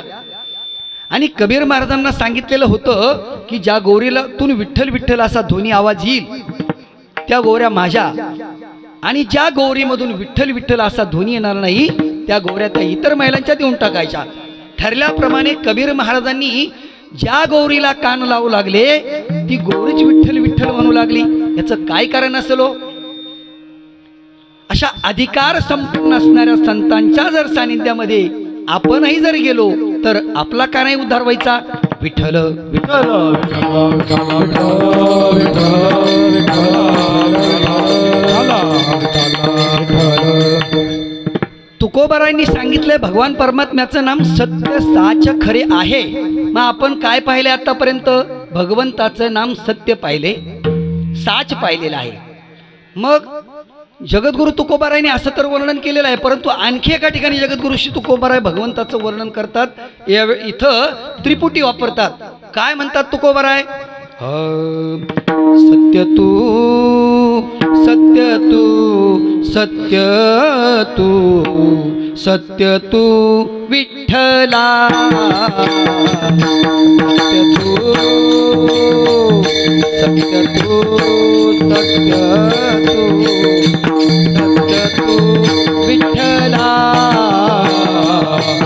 आणि कबीर महाराजांना सांगितलेलं होतं की ज्या गौरीला तून विठ्ठल विठ्ठल असा ध्वनी आवाज येईल त्या गौऱ्या माझ्या, आणि ज्या गौरीमधून विठ्ठल विठ्ठल असा ध्वनी येणार नाही त्या गौऱ्या त्या इतर महिलांच्या देऊन टाकायच्या. ठरल्याप्रमाणे कबीर महाराजांनी ज्या गौरीला कान लावू लागले ती गौरीच विठ्ठल विठ्ठल म्हणू लागली. याचं काय कारण असेल हो? अशा अधिकार संपन्न असणाऱ्या संतांच्या जर सानिध्यामध्ये आपणही जर गेलो तर आपला का नाही उद्धार व्हायचा? विठ्ठल विठ्ठल तुकोबारायांनी सांगितलंय भगवान परमात्म्याचं नाम सत्य साच खरे आहे. मग आपण काय पाहिले आतापर्यंत? भगवंताचं नाम सत्य पाहिले, साच पाहिलेलं आहे. मग जगद्गुरु तुकोबारायांनी असं तर वर्णन केलेलं आहे, परंतु आणखी एका ठिकाणी जगद्गुरु श्री तुकोबाराय भगवंताचं वर्णन करतात. इथं त्रिपुटी वापरतात. काय म्हणतात तुकोबाराय? सत्य तू सत्य तू सत्य तू सत्य तू विठ्ठला. सत्य तू सत्य तू सत्य तू विठ्ठला.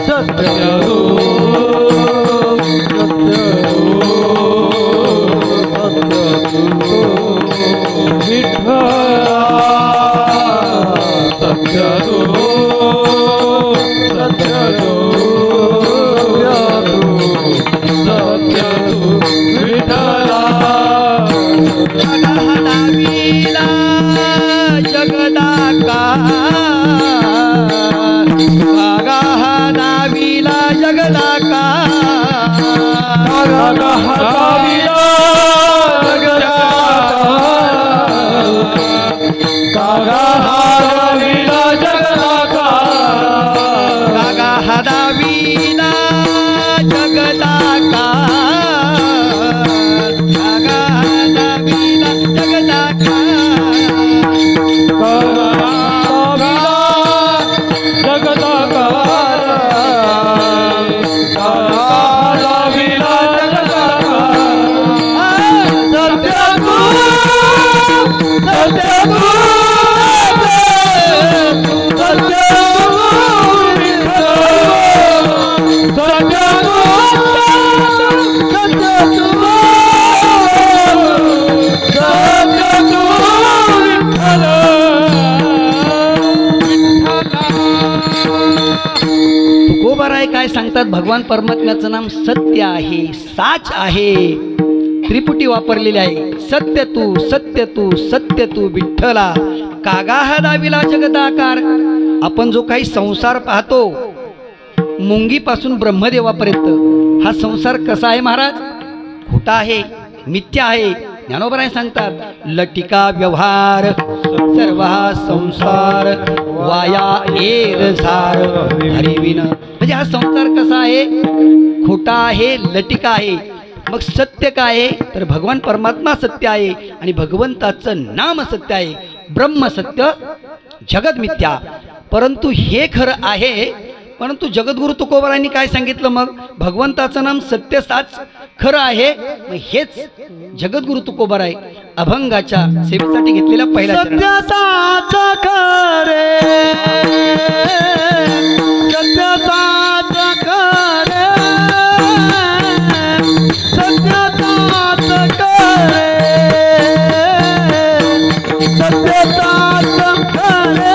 सत्य विठ्ठला. सांगतात भगवान परमात्म्याचं नाम सत्य आहे, साच आहे. त्रिपुटी वापरलेली आहे. सत्य तू सत्य तू सत्य तू विठ्ठला, कागा हा दाविला जगदाकार. आपण जो काही संसार पाहतो, मुंगीपासून ब्रह्मदेवापर्यंत, हा संसार कसा आहे महाराज? खोटा आहे, मिथ्या आहे. ज्ञानोबराय सांगतात लटिका व्यवहार सर्व हा संसार वाया एरझार हरिविन. म्हणजे हा संसार कसा आहे? खोटा आहे, लटिका आहे. मग सत्य काय आहे? तर भगवान परमात्मा सत्य आहे आणि भगवंताचं नाम सत्य आहे. ब्रह्म सत्य, जगत मिथ्या. परंतु हे खरं आहे. परंतु जगद्गुरु तुकोबारायांनी काय सांगितलं? मग भगवंताचं नाम सत्य साच खरं आहे. मग हेच जगद्गुरु तुकोबाराय अभंगाच्या सेवेसाठी घेतलेल्या पहिल्या सत्य साच खरे, सत्य साच खरे, सत्य साच खरे, सत्य साच खरे.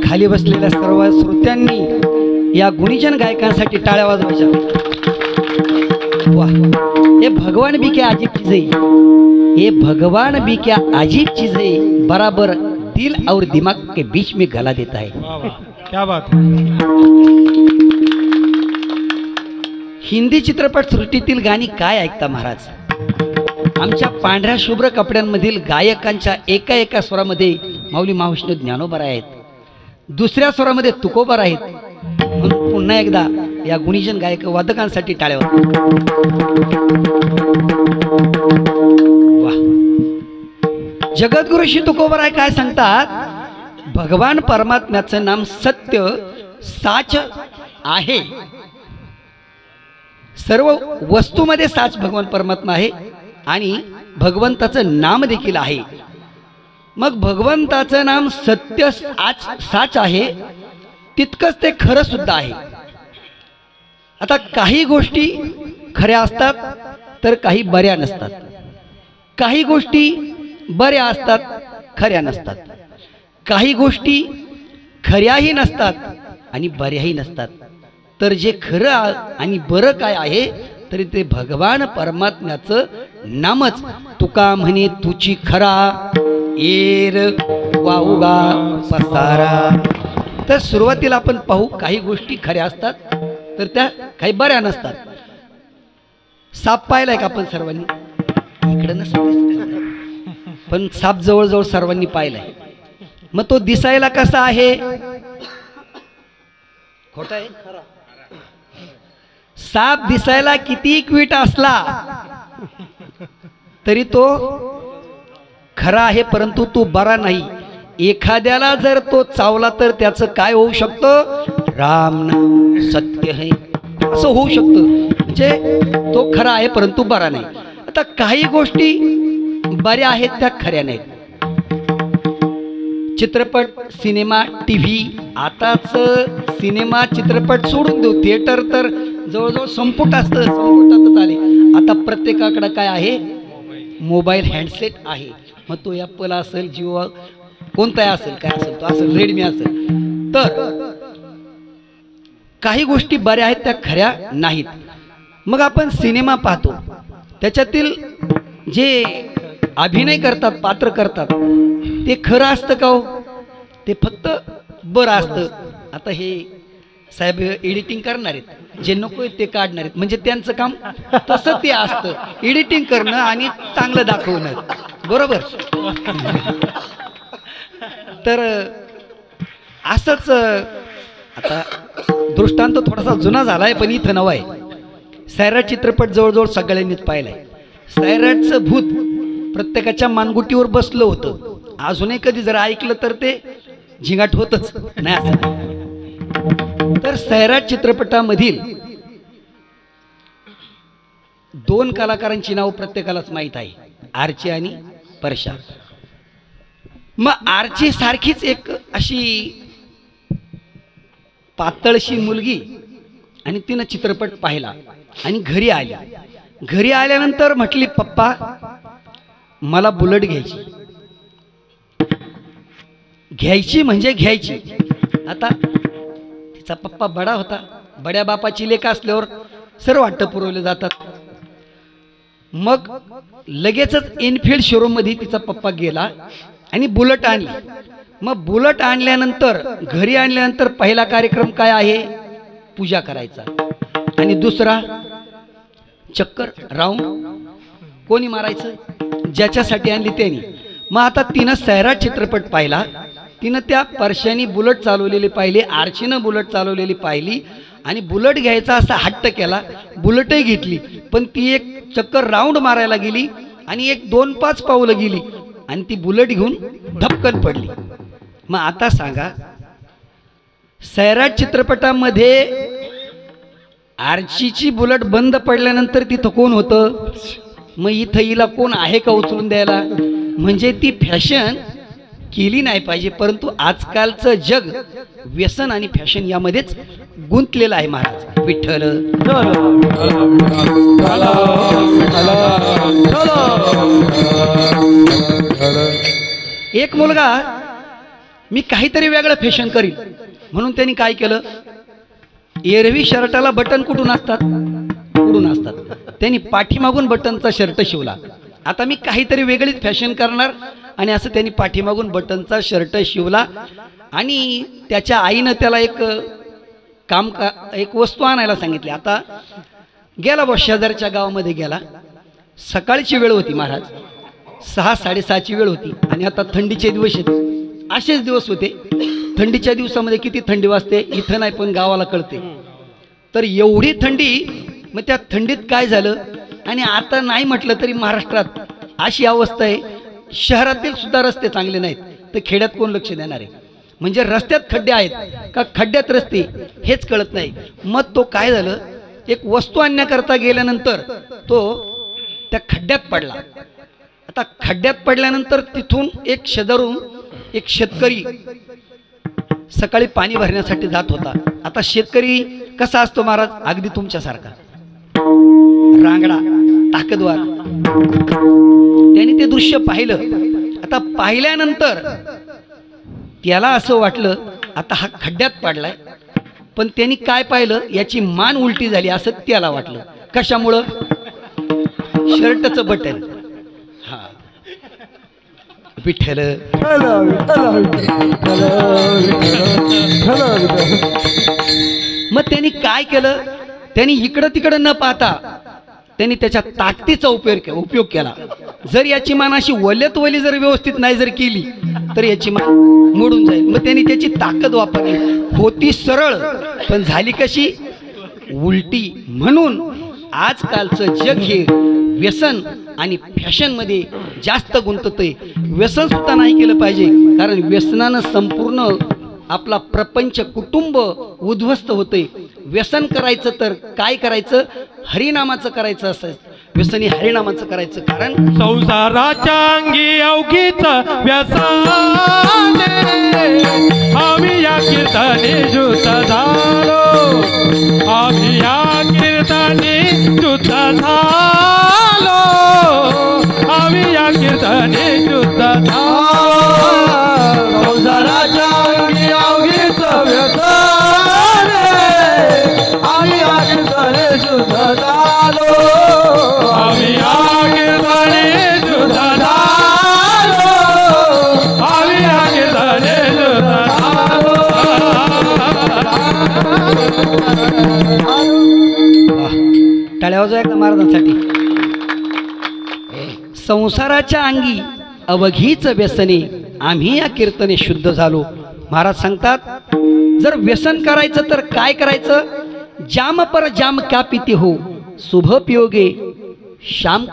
खाली बसलेल्या सर्व श्रोत्यांनी या गुणीजन गायकांसाठी टाळ्या वाजवायच्या. वाह, ये भगवान भी क्या अजीब चीज है, ये भगवान भी क्या अजीब चीज है, बराबर दिल और दिमाग के बीच में गला देता है. वाह वाह, क्या बात है. हिंदी चित्रपट सृष्टीतील गाणी काय ऐकता महाराज? आमच्या पांढऱ्या शुभ्र कपड्यांमधील गायकांच्या एका एका स्वरामध्ये माऊली महाविष्णू ज्ञानोबाराय आहेत, दुसऱ्या स्वरामध्ये तुकोबार आहेत. म्हणून पुन्हा एकदा या गुणीजन गायक वादकांसाठी टाळ्या वाजवा. वाह, जगद्गुरु श्री तुकोबाराय काय सांगतात? भगवान परमात्म्याचं नाम सत्य साच आहे. सर्व वस्तूमध्ये साच भगवान परमात्मा आहे आणि भगवंताचं नाम देखील आहे. मग भगवंताचं नाम सत्य साच आहे, तितकंच ते खरं सुद्धा आहे. आता काही गोष्टी खऱ्या असतात तर काही बऱ्या नसतात, काही गोष्टी बऱ्या असतात खऱ्या नसतात, काही गोष्टी खऱ्याही नसतात आणि बऱ्याही नसतात. तर जे खरं आणि बरं काय आहे तरी ते भगवान परमात्म्याचं नामच. तुका म्हणे तुची खरा येर वाऊगा पसारा. तर सुरुवातीला आपण पाहू काही गोष्टी खऱ्या असतात तर त्या काही बऱ्या नसतात. साप पाहिलाय का आपण सर्वांनी? इकडे नसतं पण साप जवळजवळ सर्वांनी पाहिलाय. मग तो दिसायला कसा आहे? खोटा आहे? साप दिसायला किती क्वीट असला तरी तो खरा आहे, परंतु तो बरा नाही. एखाद्याला जर तो चावला तर त्याचं काय होऊ शकतं? राम नाम सत्य है असं होऊ शकतं. म्हणजे तो खरा आहे परंतु बरा नाही. आता काही गोष्टी बऱ्या आहेत त्या खऱ्या नाहीत. चित्रपट, सिनेमा, टीव्ही, आताच सिनेमा चित्रपट सोडून देऊ, थिएटर तर जवळजवळ संपुटातच आले. आता प्रत्येकाकडे काय आहे? मोबाईल हँडसेट आहे. मग तो ॲपल असेल, जिओ कोणताही असेल, काय असेल तो असेल, रेडमी असेल. तर काही गोष्टी बऱ्या आहेत त्या खऱ्या नाहीत. मग आपण सिनेमा पाहतो, त्याच्यातील जे अभिनय करतात, पात्र करतात, ते खरं असतं का हो? ते फक्त बरं असतं. आता हे साहेब एडिटिंग करणार आहेत, जे नको आहेत ते काढणार आहेत, म्हणजे त्यांचं काम तसं ते असतं, एडिटिंग करणं आणि चांगलं दाखवणं, बरोबर? तर असंच आता दृष्टांत थोडासा जुना झालाय पण इथं नवा आहे. सैराट चित्रपट जवळजवळ सगळ्यांनीच पाहिलाय. सैराटचं भूत प्रत्येकाच्या मानगुटीवर बसलं होतं. अजूनही कधी जर ऐकलं तर ते झिंगाट होतच नाही असं. तर सैराट चित्रपटामधील दोन कलाकारांची नाव प्रत्येकालाच माहीत आहे, आर्ची आणि परशा. मग आर्ची सारखीच एक अशी पातळशी मुलगी आणि तिनं चित्रपट पाहिला आणि घरी आली. घरी आल्यानंतर म्हटली, पप्पा मला बुलेट घ्यायची. घ्यायची म्हणजे घ्यायची. आता तिचा पप्पा बडा होता, बड्या बापाची लेक असल्यावर सर्व वाटतं पुरवले जातात. मग लगेचच एनफिल्ड शोरूम मध्ये तिचा पप्पा गेला आणि बुलेट आणली. मग बुलेट आणल्यानंतर घरी आणल्यानंतर पहिला कार्यक्रम काय आहे? पूजा करायचा. आणि दुसरा चक्कर राऊंड कोणी मारायचं? ज्याच्यासाठी आणली त्यांनी. मग आता तिनं सैराट चित्रपट पाहिला, तिनं त्या परशानी बुलेट चालवलेली पाहिली, आर्चीनं बुलेट चालवलेली पाहिली आणि बुलेट घ्यायचा असा हट्ट केला. बुलेटही घेतली, पण ती एक चक्कर राऊंड मारायला गेली आणि एक 2-5 पावलं गेली आणि ती बुलेट घेऊन धपकन पडली. मग आता सांगा, सैराट चित्रपटामध्ये आर्चीची बुलेट बंद पडल्यानंतर तिथं कोण होतं? मग इथं हिला कोण आहे का उचलून द्यायला? म्हणजे ती फॅशन केली नाही पाहिजे, परंतु आजकालचं जग व्यसन आणि फॅशन यामध्येच गुंतलेलं आहे. महाराज विठ्ठल एक मुलगा मी काहीतरी वेगळं फॅशन करील म्हणून त्यांनी काय केलं? एरवी शर्टाला बटन कुठून असतात? कुठून असतात. त्यांनी पाठीमागून बटनचा शर्ट शिवला. आता मी काहीतरी वेगळीच फॅशन करणार आणि असं त्यांनी पाठीमागून बटनचा शर्ट शिवला. आणि त्याच्या आईनं त्याला एक वस्तू आणायला सांगितली. आता गेला बा शेजारच्या गावामध्ये गेला. सकाळची वेळ होती महाराज, 6-6:30ची वेळ होती आणि आता थंडीचे दिवस आहेत. असेच दिवस होते. थंडीच्या दिवसामध्ये किती थंडी वाजते इथं नाही पण गावाला कळते. तर एवढी थंडी. मग त्या थंडीत काय झालं? आणि आता नाही म्हटलं तरी महाराष्ट्रात अशी अवस्था आहे, शहरातील सुद्धा रस्ते चांगले नाहीत, तर खेड्यात कोण लक्ष देणार आहे? म्हणजे रस्त्यात खड्डे आहेत का खड्ड्यात रस्ते हेच कळत नाही. मग तो काय झालं, एक वस्तू आणण्याकरता गेल्यानंतर तो त्या खड्ड्यात पडला. आता खड्ड्यात पडल्यानंतर तिथून एक शेजारून एक शेतकरी सकाळी पाणी भरण्यासाठी जात होता. आता शेतकरी कसा असतो महाराज? अगदी तुमच्यासारखा रांगडा, ताकदवार. त्याने ते दृश्य पाहिलं. आता पाहिल्यानंतर त्याला असं वाटलं आता हा खड्ड्यात पडलाय, पण त्यांनी काय पाहिलं, याची मान उलटी झाली असं त्याला वाटलं. कशामुळं? शर्टचं बटन. हा, विठ्ठल. मग त्यांनी काय केलं, त्यांनी इकडं तिकडं न पाहता त्यांनी त्याच्या ताकदीचा उपयोग केला. जर याची मान अशी वल्यात वली जर व्यवस्थित नाही जर केली तर याची मान मोडून जाईल. मग त्यांनी त्याची ताकद वापरली. होती सरळ पण झाली कशी? उलटी. म्हणून आजकालचं जग हे व्यसन आणि फॅशनमध्ये जास्त गुंततंय. व्यसन सुद्धा नाही केलं पाहिजे, कारण व्यसनानं संपूर्ण आपला प्रपंच कुटुंब उद्ध्वस्त होते. व्यसन करायचं तर काय करायचं? हरिनामाचं करायचं असं. व्यसनी हरिनामाचं करायचं, कारण संसाराच्या अंगी अवघीच व्यसन, आम्ही या कीर्तने जुत झालो, आम्ही या कीर्तने जुत झालो, आम्ही या कीर्तने जुत झालो. संसाराच्या अंगी अवघीच व्यसन, आम्ही या कीर्तने जुत झालो, आम्ही या कीर्तने जुत झालो, आम्ही या कीर्तने जुत झालो. टाळ्या वाजवा का महाराजांसाठी. संसाराच्या अंगी अवघीच व्यसने, आम्ही या कीर्तने शुद्ध झालो. महाराज सांगतात, जर व्यसन करायचं तर काय करायचं? जाम पर जाम क्या पीते हो, सुबह पियोगे शाम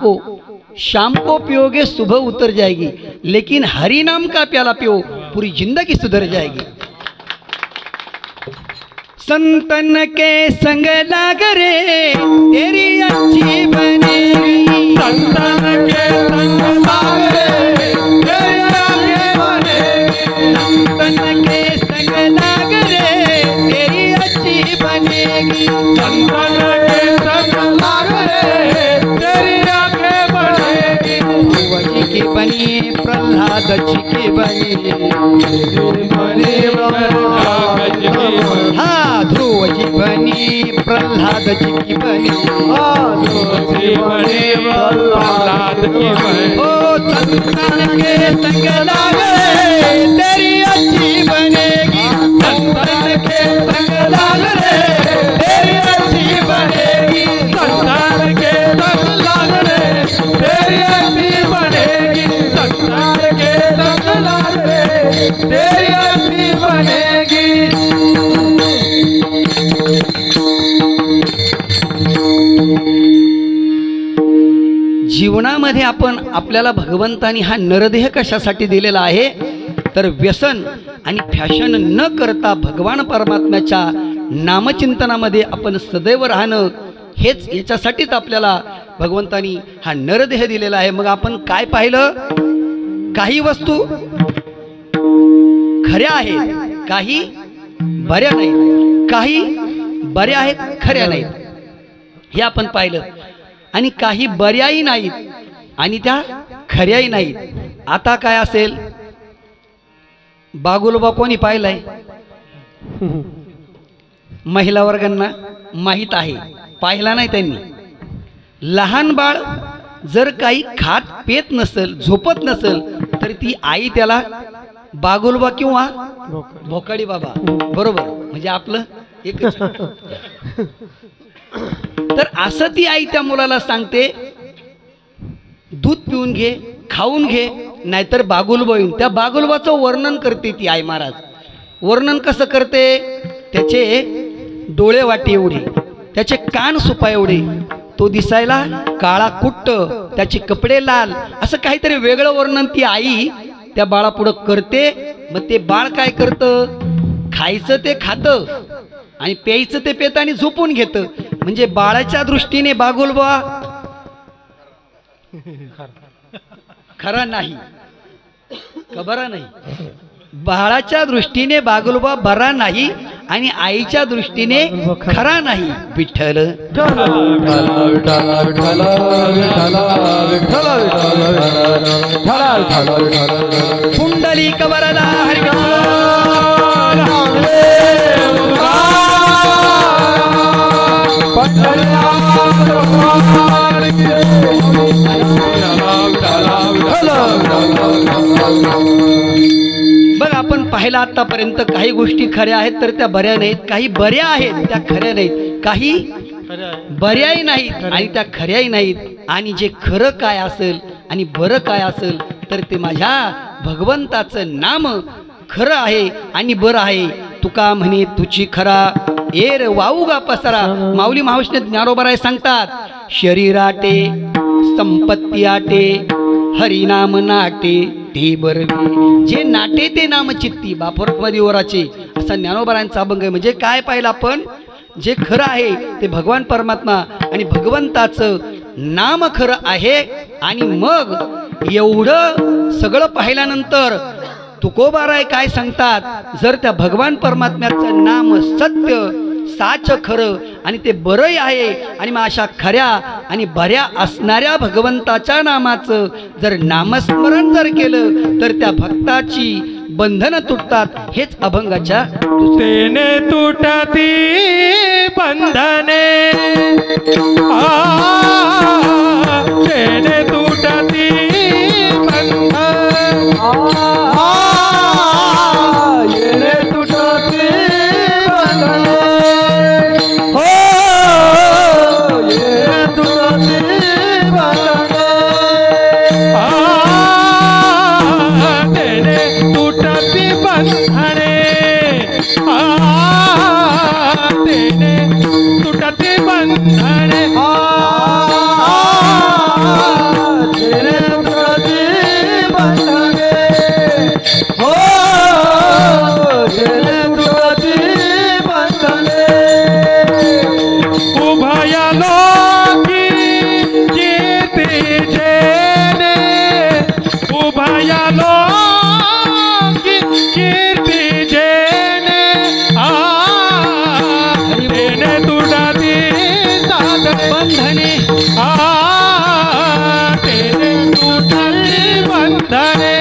को पियोगे सुबह उतर जाएगी, लेकिन हरि नाम का प्याला पियो पूरी जिंदगी सुधर जाएगी. संतन के संग लाग रे तेरी अच्छी बनेगी, संतन के संग लाग रे तेरी अच्छी बनेगी, संतन के संग लाग रे तेरी अच्छी बनेगी, संतन के संग लाग रे तेरी आंखें बनेगी. ध्रुव जी की बनी प्रहलाद जी की बनी, हाँ ध्रुव जी बनी प्रहलाद जी की बनी, प्रहलाद की बनी. ओ संतन के संग लाग रे तेरी अच्छी बनेगी, संतन के संग लाग रे तेरी अच्छी बनेगी, संतन के संग लाग रे तेरी अच्छी बनेगी, संतन के संग लाग रे तेरी अच्छी बनेगी. जीवनामध्ये आपण आपल्याला भगवंतानी हा नरदेह कशासाठी दिलेला आहे? तर व्यसन आणि फॅशन न करता भगवान परमात्म्याच्या नामचिंतनामध्ये आपण सदैव राहणं, हेच याच्यासाठीच आपल्याला भगवंतानी हा नरदेह दिलेला आहे. मग आपण काय पाहिलं? काही वस्तू खऱ्या आहेत, काही बऱ्या नाहीत, काही बऱ्या आहेत खऱ्या नाहीत, हे आपण पाहिलं. आणि काही बऱ्याही नाहीत आणि त्या खऱ्याही नाहीत. आता काय असेल? बागुलबा कोणी पाहिलाय? महिला वर्गांना माहीत आहे, पाहिला नाही त्यांनी. लहान बाळ जर काही खात पेत नसेल, झोपत नसेल, तर ती आई त्याला बागुलबा किंवा भोकाडी बाबा, बरोबर, म्हणजे आपलं एकच. तर असं ती आई त्या मुलाला सांगते, दूध पिऊन घे, खाऊन घे, नाहीतर बागुलबा येऊन. त्या बागुलबाचं वर्णन करते ती आई. महाराज वर्णन कसं करते? त्याचे डोळे वाटे एवढे, त्याचे कान सुपा एवढे, तो दिसायला काळा कुट्ट, त्याचे कपडे लाल, असं काहीतरी वेगळं वर्णन ती आई त्या बाळापुढं करते. मग ते बाळ काय करतं? खायचं ते खातं आणि प्यायचं ते पेतं आणि झोपून घेतं. म्हणजे बाळाच्या दृष्टीने बागुलबा खरा नाही, बरा नाही. बाळाच्या दृष्टीने बागुलबा बरा नाही आणि आईच्या दृष्टीने खरा नाही. विठ्ठल पुंडलिक वरदा हरी बघ आपण पाहिलं आतापर्यंत काही गोष्टी खऱ्या आहेत तर त्या बऱ्या नाहीत, काही बऱ्या आहेत त्या खऱ्या नाहीत, काही बऱ्याही नाहीत आणि त्या खऱ्याही नाहीत. आणि जे खरं काय असेल आणि बरं काय असेल तर ते माझ्या भगवंताचं नाम खरं आहे आणि बरं आहे. तुका म्हणे तुझी खरा एर वाऊगा पसरा. माऊली महाविष्णू ज्ञानोबराय सांगतात, शरीराटे संपत्ती आटे हरिनाम नाटे ते बरवे. जे नाटे ते नाम चित्ती बाफरमध्ये ओराचे, असा ज्ञानोबरायांचा अभंग आहे. म्हणजे काय पाहिलं आपण, जे खरं आहे ते भगवान परमात्मा आणि भगवंताचं नाम खरं आहे. आणि मग एवढं सगळं पाहिल्यानंतर तुकोबाराय काय सांगतात, जर त्या भगवान परमात्म्याचं नाम सत्य साच खरं आणि ते बरंही आहे आणि मग अशा खऱ्या आणि बऱ्या असणाऱ्या भगवंताच्या नामाचं जर नामस्मरण जर केलं तर त्या भक्ताची बंधनं तुटतात. हेच अभंगाच्या तेने तुटती बंधने तेने तुटती बंधन येणे तुटती बंधने हो येणे तुटती बंधने तेने तुटती बंधने तेने तुटती बंधने येणे तुटती बंधने हो येणे तुटती बंधने उभय लोकी कीर्ती जेने उभय लोकी कीर्ती जेने तेने तुटती बंधने तेने तुटती बंधने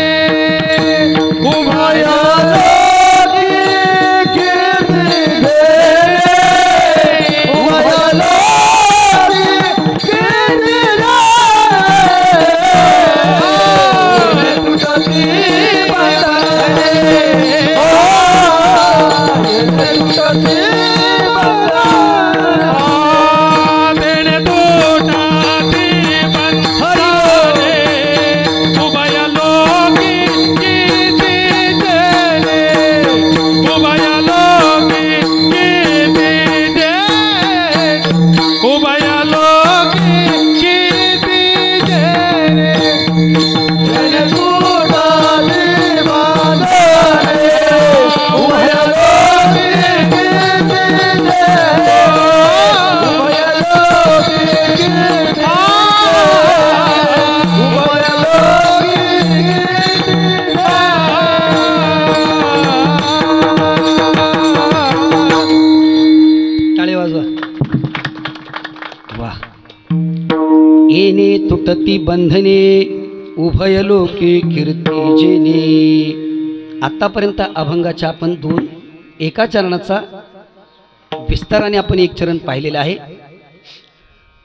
उभय तुटती बंधने उभय लोके कीर्ती जेने. आतापर्यंत अभंगाच्या आपण एका चरणाचा विस्ताराने आपण एक चरण पाहिलेलं आहे.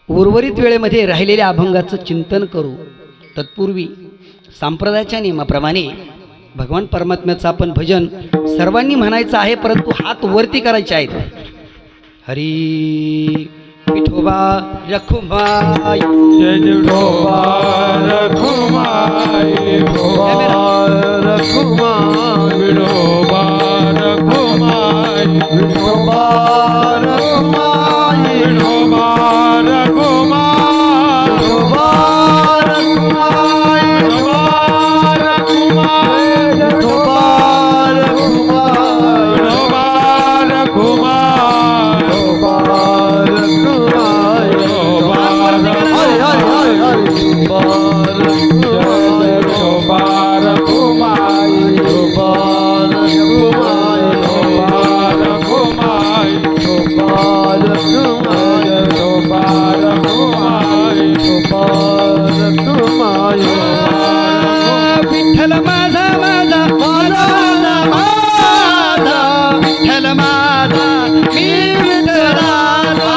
उर्वरित वेळेमध्ये राहिलेल्या अभंगाचं चिंतन करू. तत्पूर्वी संप्रदायाच्या नियमाप्रमाणे भगवान परमात्म्याचं आपण भजन सर्वांनी म्हणायचं आहे, परंतु हात वरती करायचे आहेत. हरी विठोबा रखुमाई जय विठोबा रखुमाई विठोबा रखुमाई विठोबा रखुमाई विठोबा रखुमाई विठोबा रखुमाई विठोबा रखुमाई विठोबा रखुमाई विठोबा रखुमाई विठ्ठल माझा माझा माझा माझा विठ्ठल माझा मी विठ्ठलाचा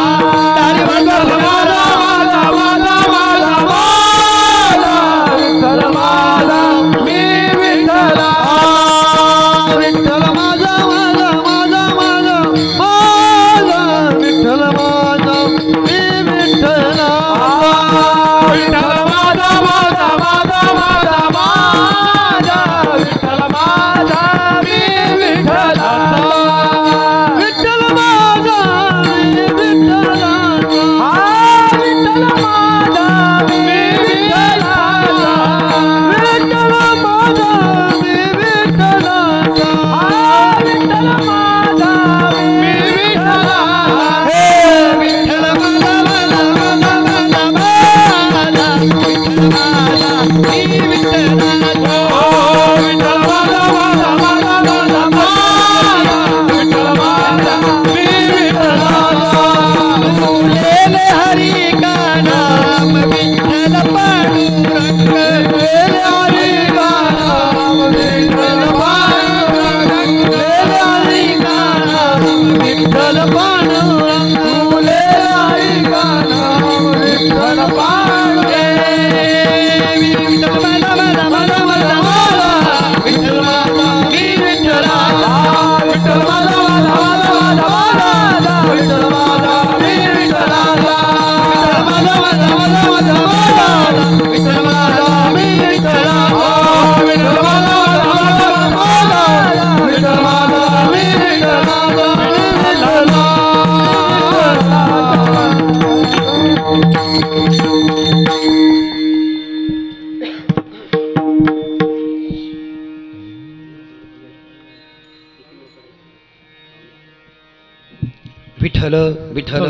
विठ्ठल विठ्ठल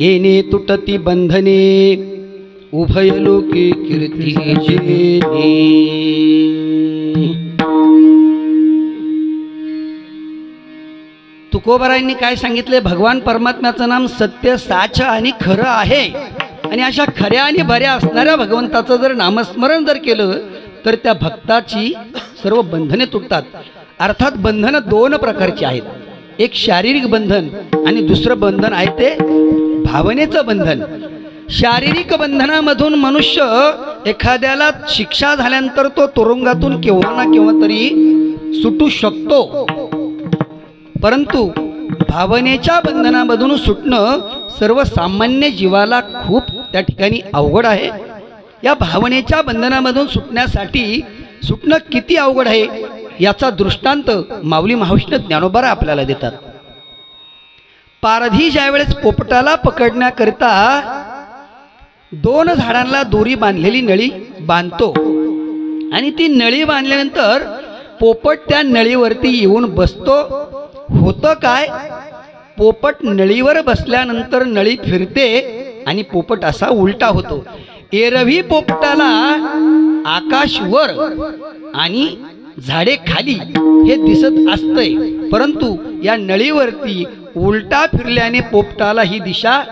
येणे तुटती बंधने उभय लोके कीर्ती जेने तुकोबारायांनी काय सांगितले भगवान परमात्म्याचं नाम सत्य साच आणि खरं आहे आणि अशा खऱ्या आणि भऱ्या असणाऱ्या भगवंताचं जर नामस्मरण जर केलं तर त्या भक्ताची सर्व बंधने तुटतात अर्थात बंधनं दोन प्रकारची आहेत एक शारीरिक बंधन आणि दुसरं बंधन आहे ते भावनेचं बंधन शारीरिक बंधनामधून मनुष्य एखाद्याला शिक्षा झाल्यानंतर तो तुरुंगातून केव्हा ना केव्हा तरी सुटू शकतो परंतु भावनेच्या बंधनामधून सुटणं सर्वसामान्य जीवाला खूप त्या ठिकाणी अवघड आहे या भावनेच्या बंधनामधून सुटणं किती अवघड आहे याचा दृष्टांत माऊली महाविष्णू ज्ञानोबा आपल्याला देतात पारधी ज्यावेळेस पोपटाला पकडण्याकरिता दोन झाडांना दोरी बांधलेली नळी बांधतो आणि ती नळी बांधल्यानंतर पोपट त्या नळीवरती येऊन बसतो होतं काय पोपट नळीवर बसल्यानंतर नळी फिरते आणि पोपट असा उलटा होतो एरवी पोपटाला आकाश वर आणि झाडे खाली हे दिसत असतंय परंतु या नळीवरती उलटा फिरल्याने पोपटाला ही दिशा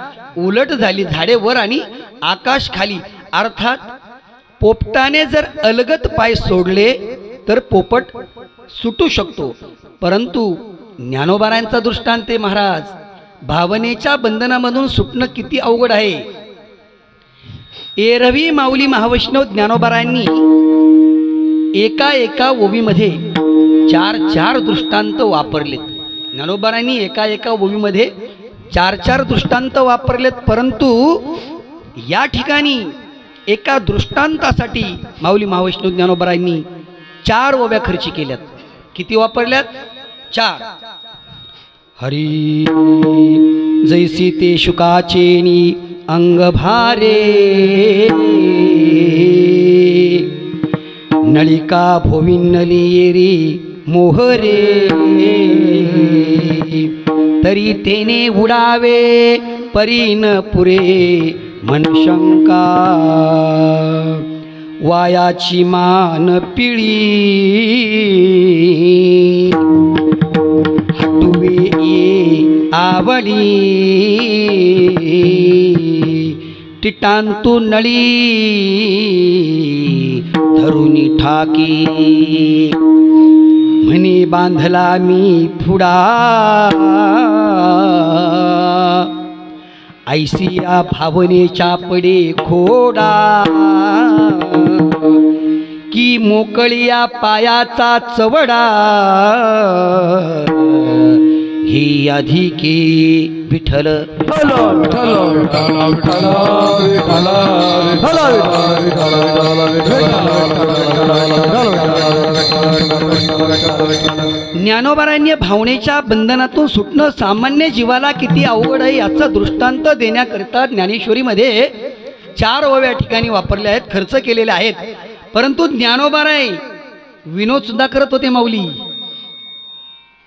उलट झाली झाडे वर आणि आकाश खाली अर्थात पोपटाने जर अलगत पाय सोडले तर पोपट सुटू शकतो परंतु ज्ञानोबारायांचा दृष्टांत आहे महाराज भावनेच्या बंधनामधून सुटणं किती अवघड आहे एरवी माऊली महावैष्णव ज्ञानोबारायांनी एका ओवीमध्ये चार दृष्टांत वापरलेत ज्ञानोबारायांनी एका ओवीमध्ये चार दृष्टांत वापरलेत परंतु या ठिकाणी एका दृष्टांतासाठी माऊली महावैष्णव ज्ञानोबारायांनी 4 ओव्या खर्ची केल्यात किती वापरल्यात 4 हरी जैसी ते शुकाचेनी अंग भारे नलिका भोविन्नली मोहरे तरी तेने उडावे परीन पुरे मनशंका वायाची मान पिळी हटुवे ये आवडी टिटांतू नळी धरुनी ठाकी म्हणे बांधला मी फुडा ऐसिया भावनेच्या पडे खोडा की मोकळिया पायाचा चवडा ही अधिके विठ्ठल ज्ञानोबारायांनी भावनेच्या बंधनातून सुटणं सामान्य जीवाला किती अवघड आहे याचा दृष्टांत देण्याकरिता ज्ञानेश्वरीमध्ये 4 ओव्या ठिकाणी वापरल्या आहेत खर्च केलेले आहेत परंतु ज्ञानोबाराय विनोद सुद्धा करत होते माऊली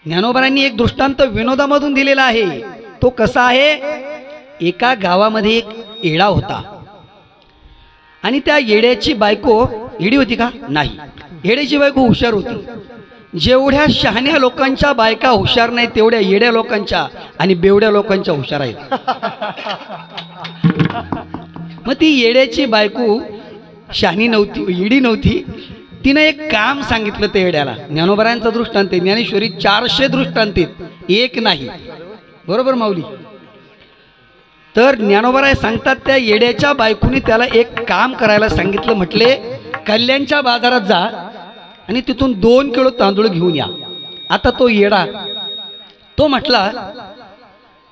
ज्ञानोबारायांनी एक दृष्टांत विनोदामधून दिलेला आहे तो कसा आहे एका गावामध्ये एक येडा होता आणि त्या येड्याची बायको येडी होती का नाही येड्याची बायको हुशार होती जेवढ्या शहाण्या लोकांच्या बायका हुशार नाही तेवढ्या येड्या लोकांच्या आणि बेवड्या लोकांच्या हुशार आहेत मग ती येड्याची बायको शहाणी नव्हती येडी नव्हती तिनं एक काम सांगितलं त्या येड्याला ज्ञानोबारायांचा दृष्टांत आहे ज्ञानेश्वरी 400 दृष्टांत एक नाही बरोबर माऊली तर ज्ञानोबाराय सांगतात त्या येड्याच्या बायकोने त्याला एक काम करायला सांगितलं म्हटले कल्याणच्या बाजारात जा आणि तिथून 2 किलो तांदूळ घेऊन या आता तो येडा तो म्हटला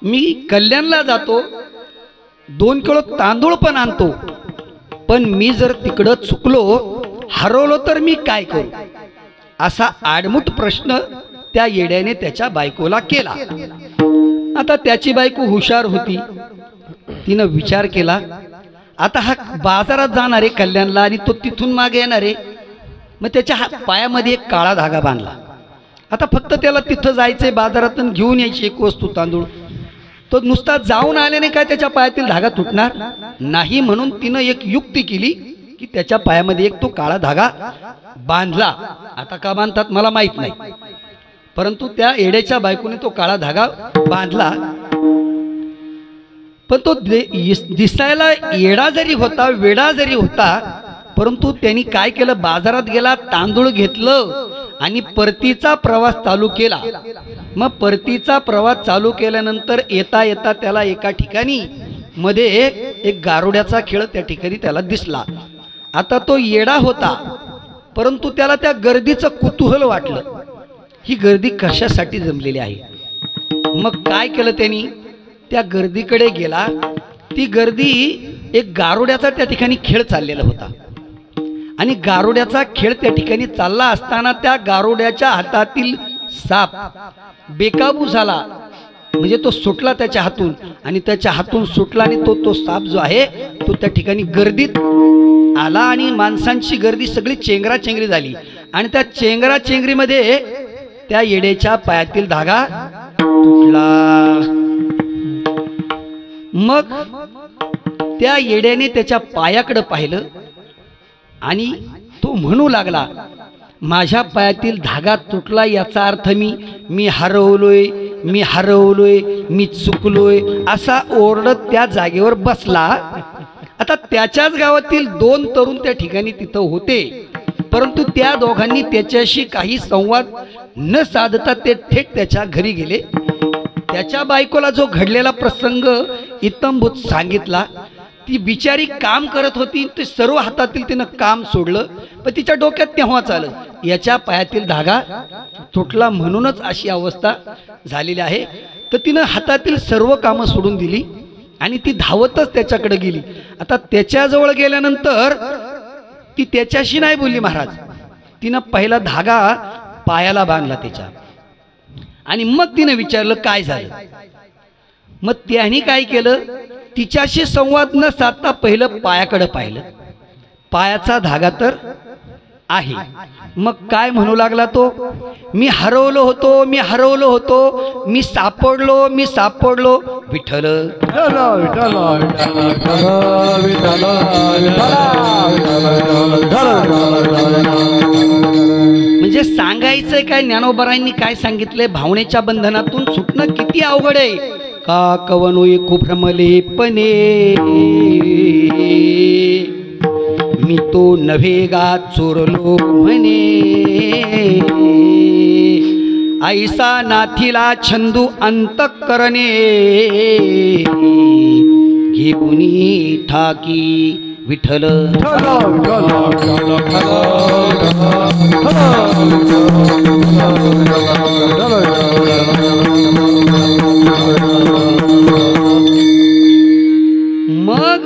मी कल्याणला जातो 2 किलो तांदूळ पण आणतो पण मी जर तिकडं चुकलो हरवलो तर मी काय करू असा आडमुठ प्रश्न त्या येड्याने त्याच्या बायकोला केला आता त्याची बायको हुशार होती तिनं विचार केला, आता हा बाजारात जाणार आहे कल्याणला आणि तो तिथून मागे येणार आहे, मग त्याच्या पायामध्ये एक काळा धागा बांधला. आता फक्त त्याला तिथं जायचंय, बाजारातून घेऊन यायची एक वस्तू तांदूळ. तो नुसता जाऊन आल्याने काय त्याच्या पायातील धागा तुटणार नाही, म्हणून तिनं एक युक्ती केली की त्याच्या पायामध्ये एक तो काळा धागा बांधला. आता का बांधतात मला माहित नाही, परंतु त्या येड्याच्या बायकोने तो काळा धागा बांधला. पण तो दिसायला येडा जरी होता, वेडा जरी होता, परंतु त्यांनी काय केलं, बाजारात गेला, तांदूळ घेतलं आणि परतीचा प्रवास चालू केला. मग परतीचा प्रवास चालू केल्यानंतर येता येता त्याला एका ठिकाणी मध्ये एक गारुड्याचा खेळ त्या ठिकाणी त्याला दिसला. आता तो येडा होता, परंतु त्याला त्या गर्दीचं कुतूहल वाटलं, ही गर्दी कशासाठी जमलेली आहे. मग काय केलं त्यांनी, त्या गर्दीकडे गेला. ती गर्दी एक गारुड्याचा त्या ठिकाणी खेळ चाललेला होता आणि गारुड्याचा खेळ त्या ठिकाणी चालला असताना त्या गारुड्याच्या हातातील साप बेकाबू झाला, म्हणजे तो सुटला त्याच्या हातून आणि त्याच्या हातून सुटला आणि तो साप जो आहे तो त्या ठिकाणी गर्दीत आला आणि माणसांची गर्दी सगळी चेंगराचेंगरी झाली आणि त्या चेंगराचेंगरीमध्ये त्या येड्याच्या पायातील धागा तुटला. मग त्या येड्याने त्याच्या पायाकडे पाहिलं आणि तो म्हणू लागला, माझ्या पायातील धागा तुटला, याचा अर्थ मी हरवलोय, मी हरवलोय, मी चुकलोय, असा ओरडत त्या जागेवर बसला. आता त्याच्याच गावातील 2 तरुण त्या ठिकाणी तिथं होते, परंतु त्या दोघांनी त्याच्याशी काही संवाद न साधता ते थेट त्याच्या घरी गेले. त्याच्या बायकोला जो घडलेला प्रसंग इत्थंभूत सांगितला. ती बिचारी काम करत होती, ते सर्व हातातील तिनं काम सोडलं, पण तिच्या डोक्यात तेव्हाच आलं याच्या पायातील धागा तुटला, म्हणूनच अशी अवस्था झालेली आहे. तर तिनं हातातील सर्व कामं सोडून दिली आणि ती धावतच त्याच्याकडे गेली. आता त्याच्याजवळ गेल्यानंतर ती त्याच्याशी नाही बोलली महाराज, तिनं पहिला धागा पायाला बांधला त्याच्या आणि मग तिनं विचारलं काय झालं. मग त्यांनी काय केलं, तिच्याशी संवाद न साधता पहिलं पायाकडे पाहिलं, पायाचा धागा तर आहे. मग काय म्हणू लागला तो, मी हरवलो होतो, मी हरवलो होतो, मी सापडलो, मी सापडलो, विठ्ठल म्हणजे सांगायचंय काय, ज्ञानोबरांनी काय सांगितलंय, भावनेच्या बंधनातून सुटणं किती अवघड आहे. का कवनोय कुभ्रमलेपणे मी तो नव्हे गा चोरलो म्हणे, ऐसा नाथीला छंदू अंतःकरणे घेऊनी ठाकी विठ्ठल. मग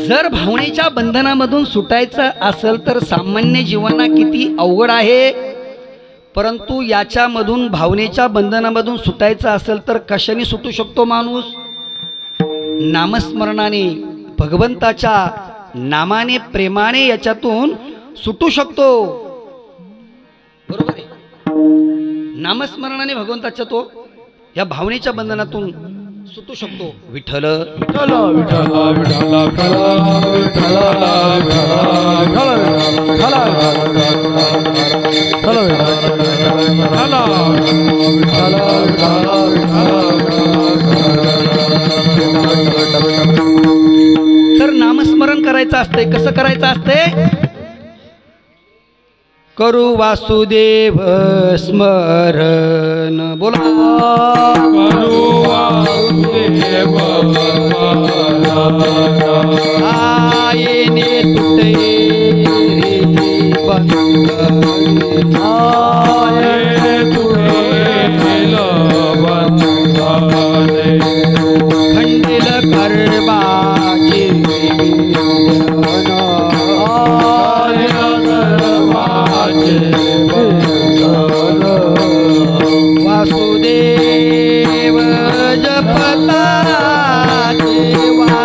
जर भावनेच्या बंधनामधून सुटायचं असेल तर सामान्य जीवना किती अवघड आहे, परंतु याच्यामधून भावनेच्या बंधनामधून सुटायचं असेल तर कशाने सुटू शकतो माणूस, नामस्मरणाने, भगवंताच्या नामाने, प्रेमाने याच्यातून सुटू शकतो. बरोबर आहे, नामस्मरणाने भगवंताच्या तो या भावनेच्या बंधनातून सुटू शकतो. विठ्ठल विठ्ठल विठ्ठल विठ्ठल तर नामस्मरण करायचं असतंय. कसं करायचं असतंय, करू वासुदेव स्मरण. बोला, करू वासुदेव आयेने तुटे बंधन, आये तुटेल बंधने, खंडिल कर्माचे वासुदेव जपता देवा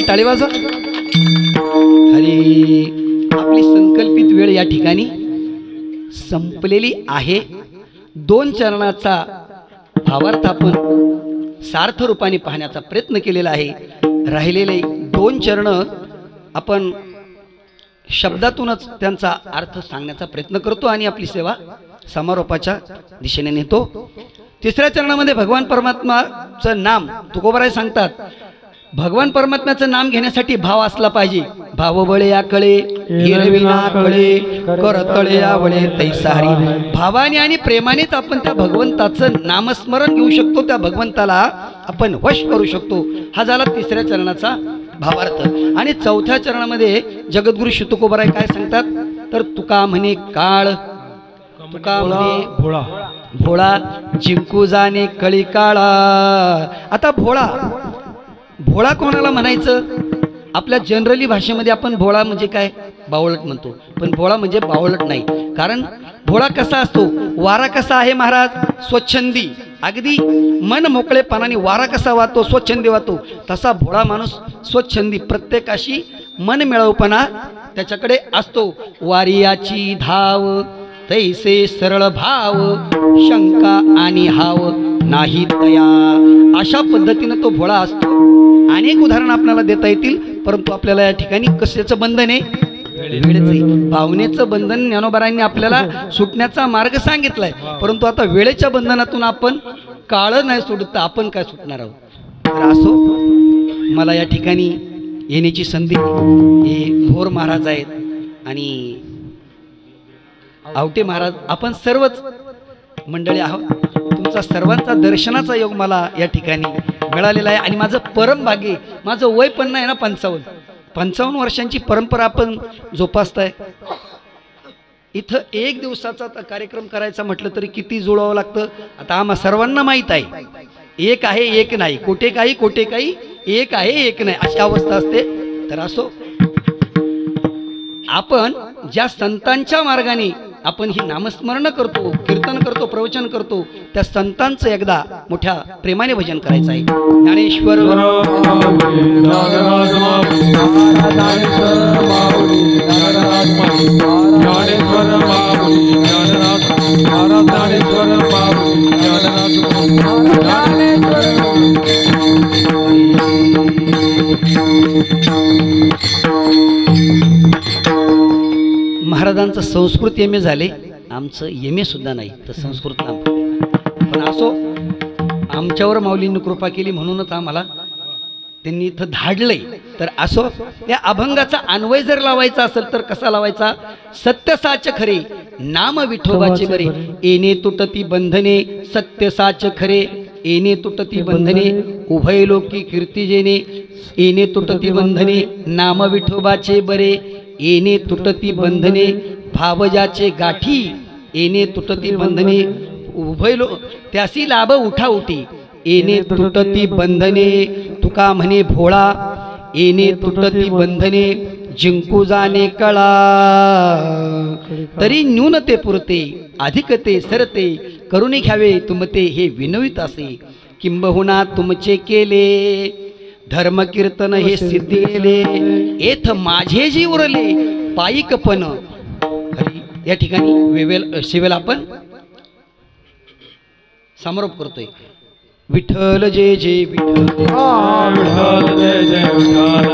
टाळी वाजवा. अरे आपली संकल्पित वेळ या ठिकाणी संपलेली आहे. 2 चरणाचा भावार्थ आपण सार्थ रूपाने पाहण्याचा प्रयत्न केलेला आहे. राहिलेले 2 चरण आपण शब्दातूनच त्यांचा अर्थ सांगण्याचा प्रयत्न करतो आणि आपली सेवा समारोपाच्या दिशेने नेतो. 3ऱ्या चरणामध्ये भगवान परमात्माचं नाम तुकोबाराय सांगतात. भगवान परमात्म्याचं नाम घेण्यासाठी भाव असला पाहिजे. भाव बळे या कळे हिरविना कळे करतळे या वळे तैसारी. भावाने आणि प्रेमानेच आपण त्या भगवंताचं नामस्मरण घेऊ शकतो. त्या भगवंताला आपण वश करू शकतो. हा झाला 3ऱ्या चरणाचा भावार्थ. आणि 4थ्या चरणामध्ये जगद्गुरु श्री तुकोबाराय काय सांगतात तर तुका म्हणे काळ तुका म्हणे भोळा भोळा जिंकू जाणे कळी काळा. आता भोळा भोळा कोणाला म्हणायचं. आपल्या जनरली भाषेमध्ये आपण भोळा म्हणजे काय बावळट म्हणतो. पण भोळा म्हणजे बावळट नाही. कारण भोळा कसा असतो. वारा कसा आहे महाराज स्वच्छंदी. अगदी मन मोकळेपणाने वारा कसा वाहतो स्वच्छंदी वाहतो तसा भोळा माणूस स्वच्छंदी प्रत्येकाशी मन मिळवपणा त्याच्याकडे असतो. वारियाची धाव तैसे सरळ भाव शंका आणि हाव नाही दया. अशा पद्धतीने तो भोळा असतो. अनेक उदाहरण आपल्याला देता येतील परंतु आपल्याला या ठिकाणी कशाचं बंधन आहे वेळेचं. भावनेचं बंधन ज्ञानोबारांनी आपल्याला सुटण्याचा मार्ग सांगितलाय. परंतु आता वेळेच्या बंधनातून आपण काळ नाही सोडत तर आपण काय सुटणार आहोत. तर असो मला या ठिकाणी येण्याची संधी हे भोर महाराज आहेत आणि आवटे महाराज आपण सर्वच मंडळी आहोत. तुमचा सर्वांचा दर्शनाचा योग मला या ठिकाणी मिळालेला आहे आणि माझं परम भाग्य. माझं वय पण नाही ना 55 वर्षांची परंपरा आपण जोपासताय. इथं 1 दिवसाचा कार्यक्रम करायचा म्हटलं तरी किती जुळवावं लागतं आता आम्हा सर्वांना माहीत आहे. 1 आहे 1 नाही कोटे काही 1 आहे 1 नाही अशी अवस्था असते. तर असो आपण ज्या संतांच्या मार्गाने आपण ही नामस्मरण करतो कीर्तन करतो प्रवचन करतो त्या संतांचं एकदा मोठ्या प्रेमाने भजन करायचं आहे. ज्ञानेश्वर महाराजांचं संस्कृत एम ए झाले. आमचं एम ए सुद्धा नाही तर संस्कृत नाम. पण असो आमच्यावर माऊलींनी कृपा केली म्हणूनच आम्हाला त्यांनी इथं धाडलंय. तर असो त्या अभंगाचा अन्वय जर लावायचा असेल तर कसा लावायचा. सत्य साच खरे नाम विठोबाचे बरे येणे तुटती बंधने सत्य साच खरे येणे तुटती बंधने उभय लोकी कीर्ती जेणे येणे तुटती बंधने नाम विठोबाचे बरे येणे तुटती बंधने भावजाचे गाठी येणे तुटती बंधने उभय लो त्यासी लाभ उठा उठी येणे तुटती बंधने तुका म्हणे भोळा येणे तुटती बंधने जिंकू जाणे कळा तरी न्यूनते पुरते अधिकते सरते करुणी घ्यावे तुमते हे विनवित असे किंबहुना तुमचे केले धर्म कीर्तन हे सिद्धी केले येथ माझे जी उरले पायिकपण. या ठिकाणी शिवेल आपण समारोप करतोय. विठ्ठल जय जय विठ्ठल विठ्ठल जय जय विठ्ठल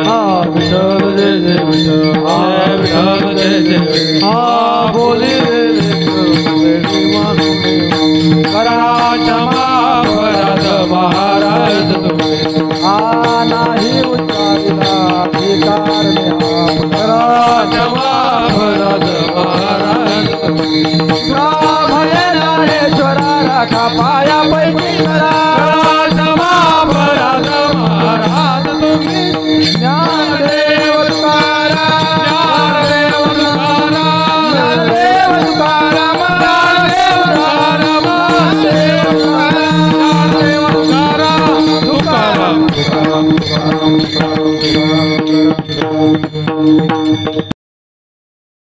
विठ्ठल जय जय विठ्ठल जय जय विठ्ठल बोले कराच्या महाराज महाराज तुम्ही नाही उच्चारिला भिकार कराच्या महाराज महाराज भयेश्वरा राखा पाया पैकी महाराज महाराज तुम्ही ज्ञानदेव तुकाराम